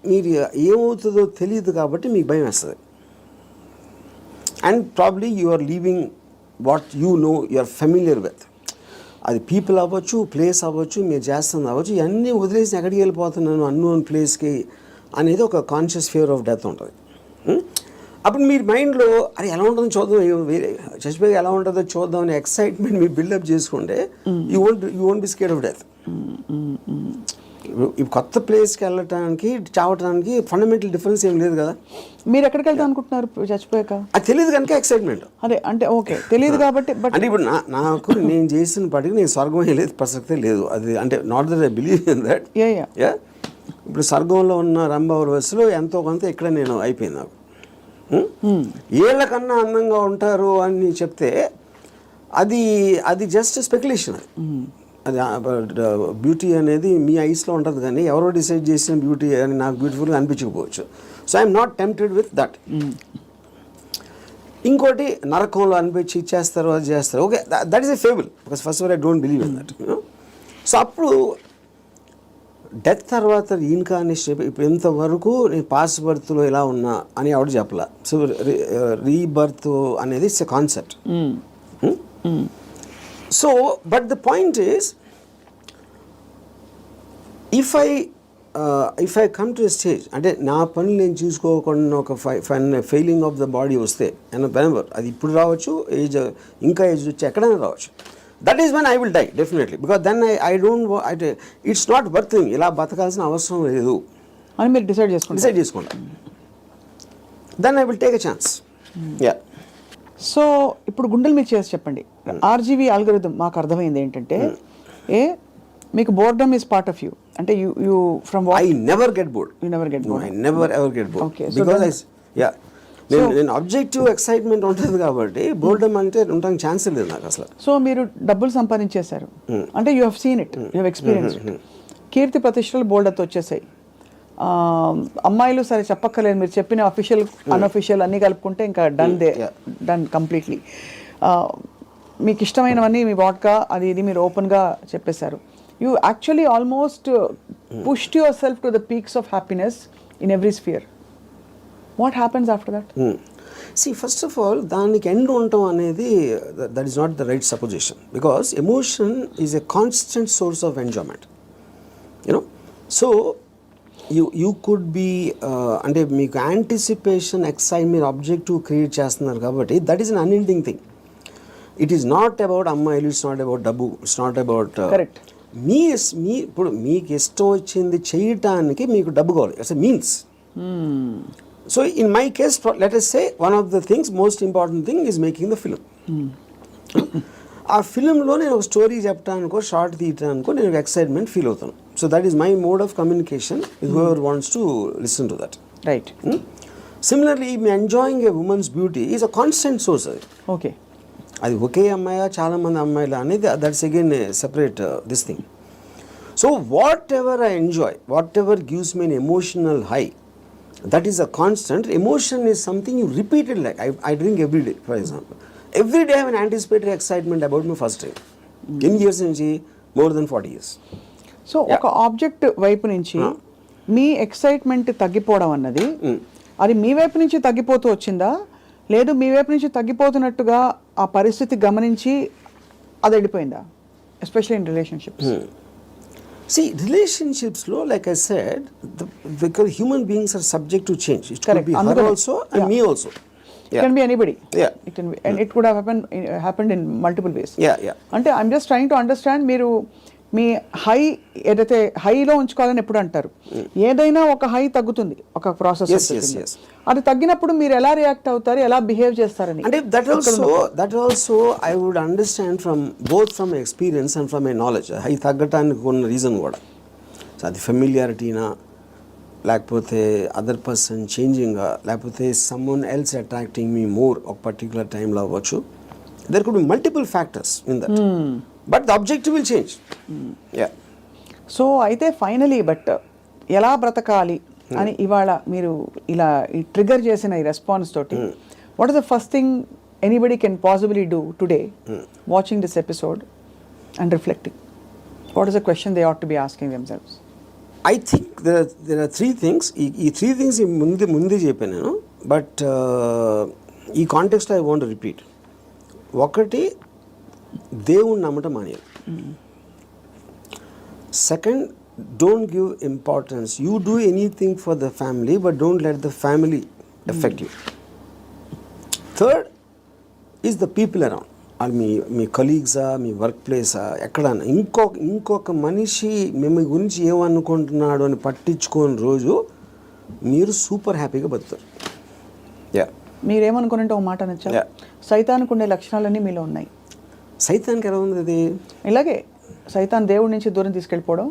మీరు ఏమవుతుందో తెలియదు కాబట్టి మీకు భయం వేస్తుంది. And probably you are leaving what you know, you are familiar with. అది పీపుల్ అవ్వచ్చు, ప్లేస్ అవ్వచ్చు, మీరు చేస్తుంది అవ్వచ్చు, ఇవన్నీ వదిలేసి ఎక్కడికి వెళ్ళిపోతున్నాను అన్నోన్ ప్లేస్కి అనేది ఒక కాన్షియస్ ఫియర్ ఆఫ్ డెత్ ఉంటుంది. అప్పుడు మీరు మైండ్లో అది ఎలా ఉంటుందో చూద్దాం, వేరే చచ్చిపోయి ఎలా ఉంటుందో చూద్దాం అనే ఎక్సైట్మెంట్ మీరు బిల్డప్ చేసుకుంటే you won't be scared of death. కొత్త ప్లేస్కి వెళ్ళటానికి చావటానికి ఫండమెంటల్ డిఫరెన్స్ ఏం లేదు కదా. మీరు ఎక్కడికి వెళ్తాం అనుకుంటున్నారు చచ్చిపోయాక? అది తెలియదు కనుక ఎక్సైట్మెంట్. అదే అంటే ఓకే తెలియదు కాబట్టి. బట్ అంటే ఇప్పుడు నాకు నేను చేసిన పాటికి నేను స్వర్గం వెళ్ళేది ప్రసక్తే లేదు. అది అంటే not that I believe in that. ఇప్పుడు స్వర్గంలో ఉన్న రంభావరవస్సులో ఎంతో కొంత ఇక్కడ నేను అయిపోయింది. నాకు ఏళ్ళకన్నా అందంగా ఉంటారు అని చెప్తే అది జస్ట్ స్పెక్యులేషన్. అది బ్యూటీ అనేది మీ ఐస్లో ఉంటుంది, కానీ ఎవరో డిసైడ్ చేసిన బ్యూటీ అని నాకు బ్యూటిఫుల్గా అనిపించకపోవచ్చు. So I'm not tempted with that. ఇంకోటి నరకంలో అనిపించి ఇచ్చేస్తారు, అది చేస్తారు. Okay, that is a fable, because first of all I don't believe in that. So అప్పుడు డెత్ తర్వాత ఇన్కార్నేషన్ ఇప్పుడు ఇంతవరకు నేను పాస్ట్ బర్త్లో ఎలా ఉన్నా అని ఆవిడ చెప్పాల. సో రీబర్త్ అనేది it's a concept. So but the point is, if I come to a stage, అంటే నా పనులు నేను చూసుకోకుండా ఒక ఫెయిలింగ్ ఆఫ్ ద బాడీ వస్తే వెనెవర్, అది ఇప్పుడు రావచ్చు, ఇంకా ఏజ్ వచ్చి ఎక్కడైనా రావచ్చు, that is when I will die definitely. Because then I don't, it's not worthing, ఇలా బతకాల్సిన అవసరం లేదు అని మీరు డిసైడ్ చేసుకుంటా. Then I will take a chance. So ఇప్పుడు గుండెలు మీరు చేసి చెప్పండి. ఆర్జీవీ ఆల్గోరిథం మాకు అర్థమైంది ఏంటంటే, మీకు boredom is part of you. అంటే you from I never get bored. You never get bored. I never ever get bored. Okay. Because నేను ఆబ్జెక్టివ్ ఎక్సైట్మెంట్ ఉంటుంది కాబట్టి బోర్డమ్ అంటే ఉండడానికి ఛాన్స్ లేదు నాకు అసలు. సో మీరు డబ్బులు సంపాదించేశారు అంటే you have seen it, you have experience it. కీర్తి ప్రతిష్టలు బోల్డర్తో వచ్చేసాయి. అమ్మాయిలు సరే చెప్పక్కర్లేదు, మీరు చెప్పిన అఫీషియల్ అన్అఫీషియల్ అన్నీ కలుపుకుంటే ఇంకా డన్ కంప్లీట్లీ. మీకు ఇష్టమైనవన్నీ మీ వాడ్కా అది ఇది మీరు ఓపెన్గా చెప్పేశారు. You actually almost pushed yourself to the peaks of happiness in every sphere. What happens after that? See, first of all, దానికి ఎండ్ ఉండటం అనేది that is not the right supposition, because emotion is a constant source of enjoyment, you know. So you could be అంటే మీకు anticipation, excitement, objective create చేస్తున్నారు కాబట్టి that is an unending thing. It is not about అమ్మాయిలు, it's not about డబ్బు, it's not about correct. మీ ఇప్పుడు మీకు ఇష్టం వచ్చింది చేయటానికి మీకు డబ్బు కావాలి, it's a means. So in my case, let us say one of the things, most important thing is making the film. ఆ ఫిలింలో నేను ఒక స్టోరీ చెప్పడానికో షార్ట్ తీయటానికో నేను ఎక్సైట్మెంట్ ఫీల్ అవుతాను. So that is my mode of communication with whoever wants to listen to that. Right. Similarly me enjoying A women's beauty is a constant source. అది okay. అది ఒకే అమ్మాయి, చాలామంది అమ్మాయిలు అనేది that's again separate this thing. So what ever I enjoy, what ever gives me N emotional high, that is a constant. Emotion is something you repeated, like I drink every day, for example. Every day I have an anticipatory excitement about my first time. Eన్ని years నుంచి? More than 40 years. So ఒక object వైపు నుంచి మీ excitement తగ్గిపోవడం అన్నది అది మీ వైపు నుంచి తగ్గిపోతూ వచ్చిందా, లేదు మీ వైపు నుంచి తగ్గిపోతున్నట్టుగా ఆ పరిస్థితి గమనించి అది వెళ్ళిపోయిందా, especially in relationships? See, relationships lo, like I said, because human beings are subject to change. It could be her also and me also. It can be anybody. Yeah. It can be, and it could have happened in multiple ways. Yeah. అంటే I'm just trying to understand, మీరు మీ high ఏదైతే హైలో ఉంచుకోవాలని ఎప్పుడు అంటారు, ఏదైనా ఒక high తగ్గుతుంది ఒక ప్రాసెస్. Yes. అది తగ్గినప్పుడు మీరు ఎలా రియాక్ట్ అవుతారు, ఎలా బిహేవ్ చేస్తారని. అంటే that also I would understand from both from experience and from my knowledge. హై తగ్గటానికి ఉన్న రీజన్ కూడా, సో అది ఫెమిలియారిటీనా, లేకపోతే అదర్ పర్సన్ చేంజింగా, లేకపోతే someone else attracting me more ఒక పర్టికులర్ టైంలో అవ్వచ్చు. There could be multiple factors in that, but the objective will change. So అయితే ఫైనలీ బట్ ఎలా బ్రతకాలి అని ఇవాళ మీరు ఇలా ఈ ట్రిగర్ చేసిన ఈ రెస్పాన్స్ తోటి, what is the first thing anybody can possibly do today watching this episode and reflecting? What is the question they ought to be asking themselves? I think there are three things. ఈ three things ముందే చెప్పాను నేను, but ఈ కాంటెక్స్ట్లో I want repeat. ఒకటి, దేవుణ్ణి నమ్మటం మానేయాలి. Second, don't give importance. You do anything for the family, but don't let the family affect you. Third is the people around. మీ కలీగ్సా, మీ వర్క్ ప్లేసా, ఎక్కడన్నా ఇంకొక మనిషి మేము గురించి ఏమనుకుంటున్నాడు అని పట్టించుకోని రోజు మీరు సూపర్ హ్యాపీగా బతుకుతారు. మీరేమనుకున్నట్టు ఒక మాట నచ్చా, సైతానికి ఉండే లక్షణాలన్నీ మీలో ఉన్నాయి. సైతానికి ఎలా ఉంది అది? ఇలాగే సైతాన్ దేవుడి నుంచి దూరం తీసుకెళ్ళిపోవడం,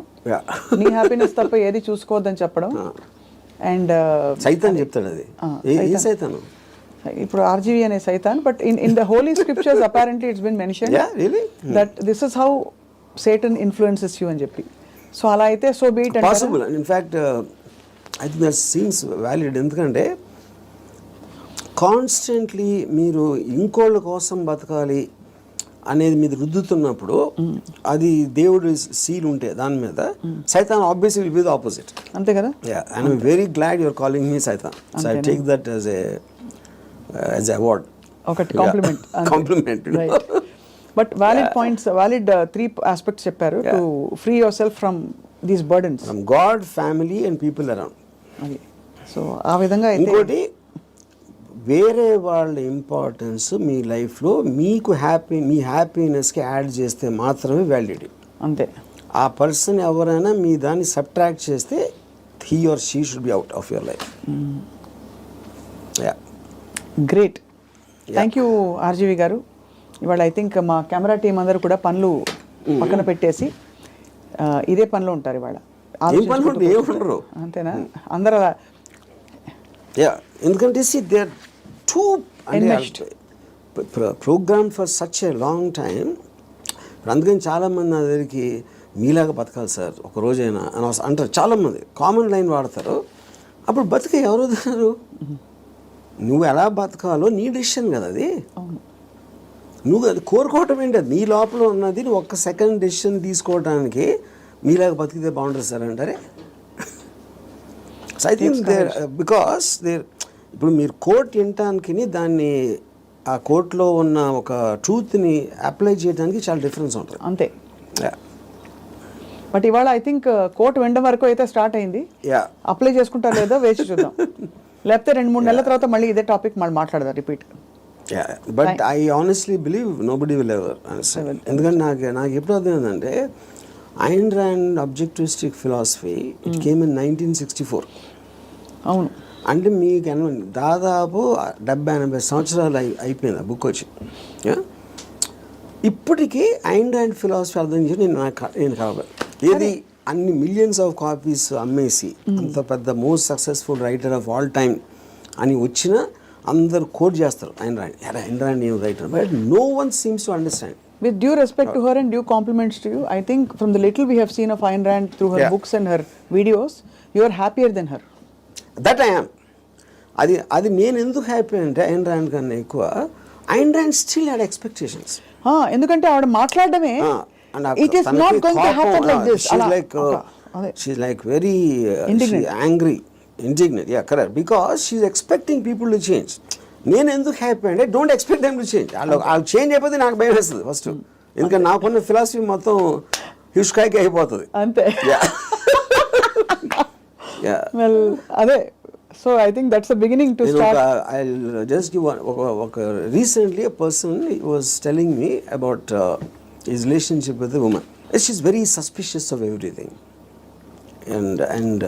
నీ హ్యాపీనెస్ తప్ప ఏది చూసుకోవద్దని చెప్పడం. అండ్ సైతాన్ చెప్తాడు అది. ఏ సైతాను? ఇప్పుడు ఆర్జీవి అనే సైతాన్, but in the holy scriptures apparently it's been mentioned that this is how Satan influences you అని చెప్పి. సో అలా అయితే so be it possible. In fact I think that seems valid. ఎందుకంటే కాన్స్టెంట్లీ మీరు ఇంకోళ్ళ కోసం బతకాలి అనేది మీద రుద్దుతున్నప్పుడు, అది దేవుడు సీల్ ఉంటే దాని మీద, సైతాన్ obviously will be the opposite. అంతే కదా? And I'm very glad you're calling me సైతాన్. So I take that as a award, ఒకటి compliment. But valid points, valid 3 aspects చెప్పారు to free yourself from these burdens, from God, family and people around. అది so ఆ విధంగా. ఇంకోటి, వేరే వాళ్ళ importance మీ లైఫ్లో మీకు మీ హ్యాపీనెస్కి యాడ్ చేస్తే మాత్రమే వ్యాలిడిటీ. అంతే. ఆ పర్సన్ ఎవరైనా మీ దాన్ని సబ్ట్రాక్ట్ చేస్తే he or she should be out of your life. Great. Thank you RGV గారు. ఇవాళ ఐ థింక్ మా కెమెరా టీం అందరూ కూడా పనులు పక్కన పెట్టేసి ఇదే పనిలో ఉంటారు ఇవాళ. ఏముండరు, అంతేనా? అందరూ ఎందుకంటే there to program for such a long time. అందుకని చాలామంది నా దగ్గరికి మీలాగా బతకాలి సార్ ఒక రోజైనా అని అంటారు. చాలామంది కామన్ లైన్ వాడతారు. అప్పుడు బతికే ఎవరు వదిలేరు? నువ్వు ఎలా బతకాలో నీ డెసిషన్ కదా అది. నువ్వు అది కోరుకోవటం ఏంటి? అది నీ లోపల ఉన్నది. నువ్వు ఒక్క సెకండ్ డెసిషన్ తీసుకోవడానికి మీలాగా బతికితే బాగుంటుంది సార్ అంటారే. సో ఐ థింక్ because ఇప్పుడు మీరు కోట్ వినటానికి దాన్ని ఆ కోర్టులో ఉన్న ఒక ట్రూత్ని అప్లై చేయడానికి చాలా డిఫరెన్స్ ఉంటుంది. అంతే. Yeah. బట్ ఇవాళ ఐ థింక్ కోర్టు వినడం వరకు అయితే స్టార్ట్ అయింది. Yeah. అప్లై చేసుకుంటారో లేదో వేచి చూద్దాం. లేకపోతే 2-3 నెలల తర్వాత మళ్ళీ ఇదే టాపిక్ మళ్ళీ మాట్లాడదాం repeat. But I honestly believe nobody will ever understand. ఎందుకంటే నాకు ఎప్పుడు అర్థమైందంటే Ayn Rand objectivistic philosophy it came in 1964. అవును. అంటే మీకు దాదాపు 70-80 సంవత్సరాలు అయిపోయింది ఆ బుక్ వచ్చి. ఇప్పటికీ ఐన్ ర్యాండ్ ఫిలాసఫీ అర్థం చేసి నేను కావాలి ఏది అన్ని మిలియన్స్ ఆఫ్ కాపీస్ అమ్మేసి అంత పెద్ద most successful writer of all time అని వచ్చిన అందరు కోట్ చేస్తారు ఐన్ ర్యాండ్ నేను writer, but no one seems to understand. With due respect to her and due compliments to you, I think from the little we have seen of Ayn Rand through her books and her videos, you are happier than her. That I am. అది నేను ఎందుకు happy అంటే Ayn Rand కన్నా ఎక్కువ Ayn Rand still had expectations. ఎందుకంటే ఆవిడ మాట్లాడమే it is not going to happen like this. She's like very angry, indignant. Yeah, correct. Because she's expecting people to change. నేను ఎందుకు హ్యాపీ అంటే don't expect them to change. వాళ్ళు change అయిపోతే నాకు భయం వేస్తుంది ఫస్ట్. ఎందుకంటే నాకున్న ఫిలాసఫీ మొత్తం హిస్కాయికి అయిపోతుంది అంతే. వెల్ అదే. So I think that's the beginning to start. I just give ఒక recently a person was telling me about his relationship with the woman. She's very suspicious of everything. And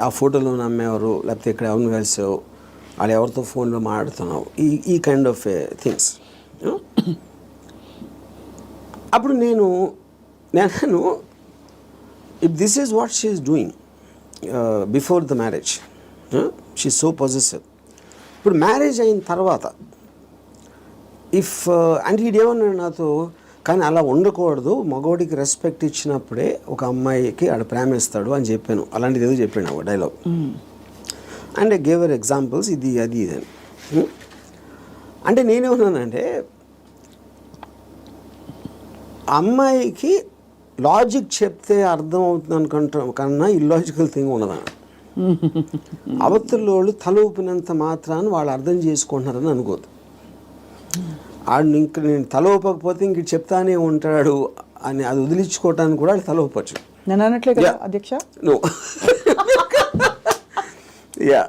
ఆ ఫోటోలో నమ్మేవారు లేకపోతే ఇక్కడ ఎవరిని కలిసావు వాళ్ళు ఎవరితో ఫోన్లో మాట్లాడుతున్నావు ఈ కైండ్ ఆఫ్ థింగ్స్. అప్పుడు నేను if this is what she is doing before the marriage, she is so possessive. ఇప్పుడు మ్యారేజ్ అయిన తర్వాత అంటే ఇదేమన్నాడు నాతో, కానీ అలా ఉండకూడదు, మగవాడికి రెస్పెక్ట్ ఇచ్చినప్పుడే ఒక అమ్మాయికి ఆడ ప్రేమిస్తాడు అని చెప్పాను. అలాంటిది ఏదో చెప్పాను ఒక dialogue. And I gave our examples ఇది అది అని. అంటే నేనేమన్నానంటే అమ్మాయికి లాజిక్ చెప్తే అర్థం అవుతుంది అనుకుంటాం కన్నా ఇల్లాజికల్ థింగ్ ఉండదని. అవతల వాళ్ళు తల ఊపినంత మాత్రాన్ని వాళ్ళు అర్థం చేసుకుంటున్నారని అనుకోదు. ఆడు ఇంక నేను తల ఊపకపోతే ఇంక చెప్తానే ఉంటాడు అని అది వదిలించుకోవటానికి కూడా తల ఊపచ్చు. నేను అనట్లే కదా అధ్యక్ష. No, yeah,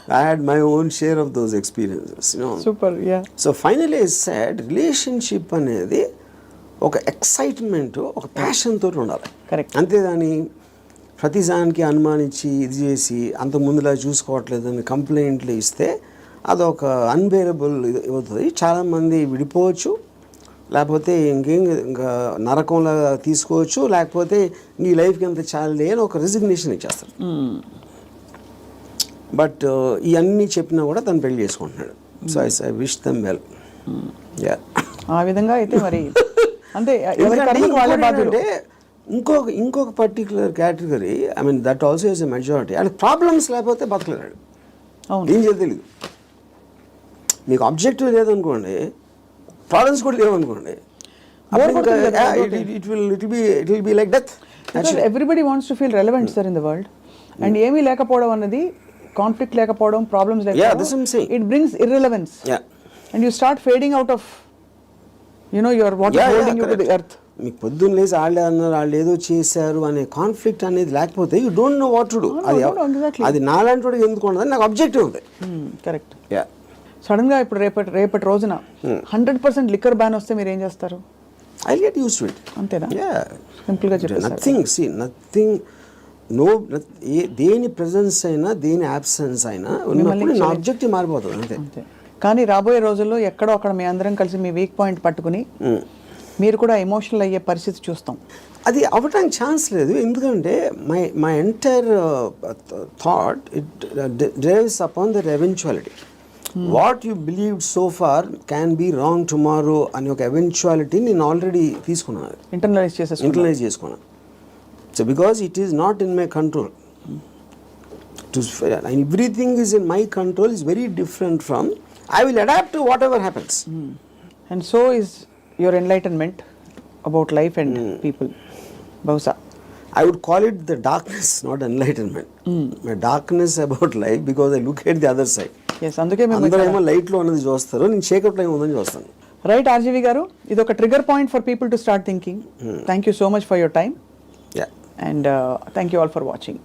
I had my own share of those experiences, you know. Super, yeah. So finally I said relationship అనేది ఒక ఎక్సైట్మెంట్, ఒక ప్యాషన్ తోటి ఉండాలి. కరెక్ట్. అంతేగాని ప్రతిదానికి అనుమానించి ఇది చేసి అంత ముందులా చూసుకోవట్లేదని కంప్లైంట్లు ఇస్తే అదొక అన్బేరబుల్ ఇది అవుతుంది. చాలామంది విడిపోవచ్చు, లేకపోతే ఇంకా నరకంలా తీసుకోవచ్చు, లేకపోతే నీ లైఫ్కి ఎంత చాలే అని ఒక రిజిగ్నేషన్ ఇచ్చేస్తారు. బట్ ఇవన్నీ చెప్పినా కూడా తను పెళ్లి చేసుకుంటున్నాడు. So I wish them well. ఆ విధంగా అయితే మరి అంతే. అంటే ఇంకొక particular category, I mean that also is a majority, and problems లేకపోతే బతకలేడు. ఏం చేయాలి తెలియదు. మీకు ఆబ్జెక్టివ్ లేదనుకోండి, ప్రాబ్లమ్స్ కూడా లేవనుకోండి, it will be like death. Everybody wants to feel relevant sir in the world. And ఏమీ లేకపోవడం అన్నది, కాన్ఫ్లిక్ట్ లేకపోవడం, ప్రాబ్లమ్స్ లేకపోవడం, it brings irrelevance. And you start fading out of your what is holding you to the earth. మీకు పొద్దున్న లేసి వాళ్ళే అన్నారు, వాళ్ళు ఏదో చేశారు అనే కాన్ఫ్లిక్ట్ అనేది లేకపోతే you don't know what to do. అది నాలాంటి వాడికి ఎందుకు ఉండదు, నాకు ఆబ్జెక్టివ్ ఉంది. కరెక్ట్. సడన్ గా ఇప్పుడు రేపటి రోజున 100% లిక్కర్ బ్యాన్ వస్తే మీరు ఏం చేస్తారు? I get use to it. అంతేనా? సింపుల్ గా చెప్పేసి నథింగ్ నో, దేని ప్రెజెన్స్ అయినా దేని అబ్సెన్స్ అయినా ఉన్నప్పుడు నా ఆబ్జెక్టివ్ మారిపోతుంది అంతే. కానీ రాబోయే రోజుల్లో ఎక్కడో అక్కడ మీ అందరం కలిసి మీ వీక్ పాయింట్ పట్టుకుని మీరు కూడా ఎమోషనల్ అయ్యే పరిస్థితి చూస్తాం. అది అవ్వటానికి ఛాన్స్ లేదు. ఎందుకంటే my entire thought it drives upon that eventuality. What you believed so far can be wrong tomorrow అని ఒక ఎవెన్చువాలిటీ నేను ఆల్రెడీ తీసుకున్నాను, ఇంటర్నలైజ్ చేసుకున్నాను. So because it is not in my control. Everything is in my control is very different from, I will adapt to whatever happens. And so is your enlightenment about life and people, Bausa. I would call it the darkness, not enlightenment. My darkness about life because I look at the other side. Yes, అందుకే మేము అందరూ ఏమో లైట్లో ఉన్నది చూస్తారు, నేను చీకట్లో ఏముందని చూస్తాను. రైట్ ఆర్జీవి గారు, ఇది ఒక trigger point for people to start thinking. Thank you so much for your time Yeah. And thank you all for watching.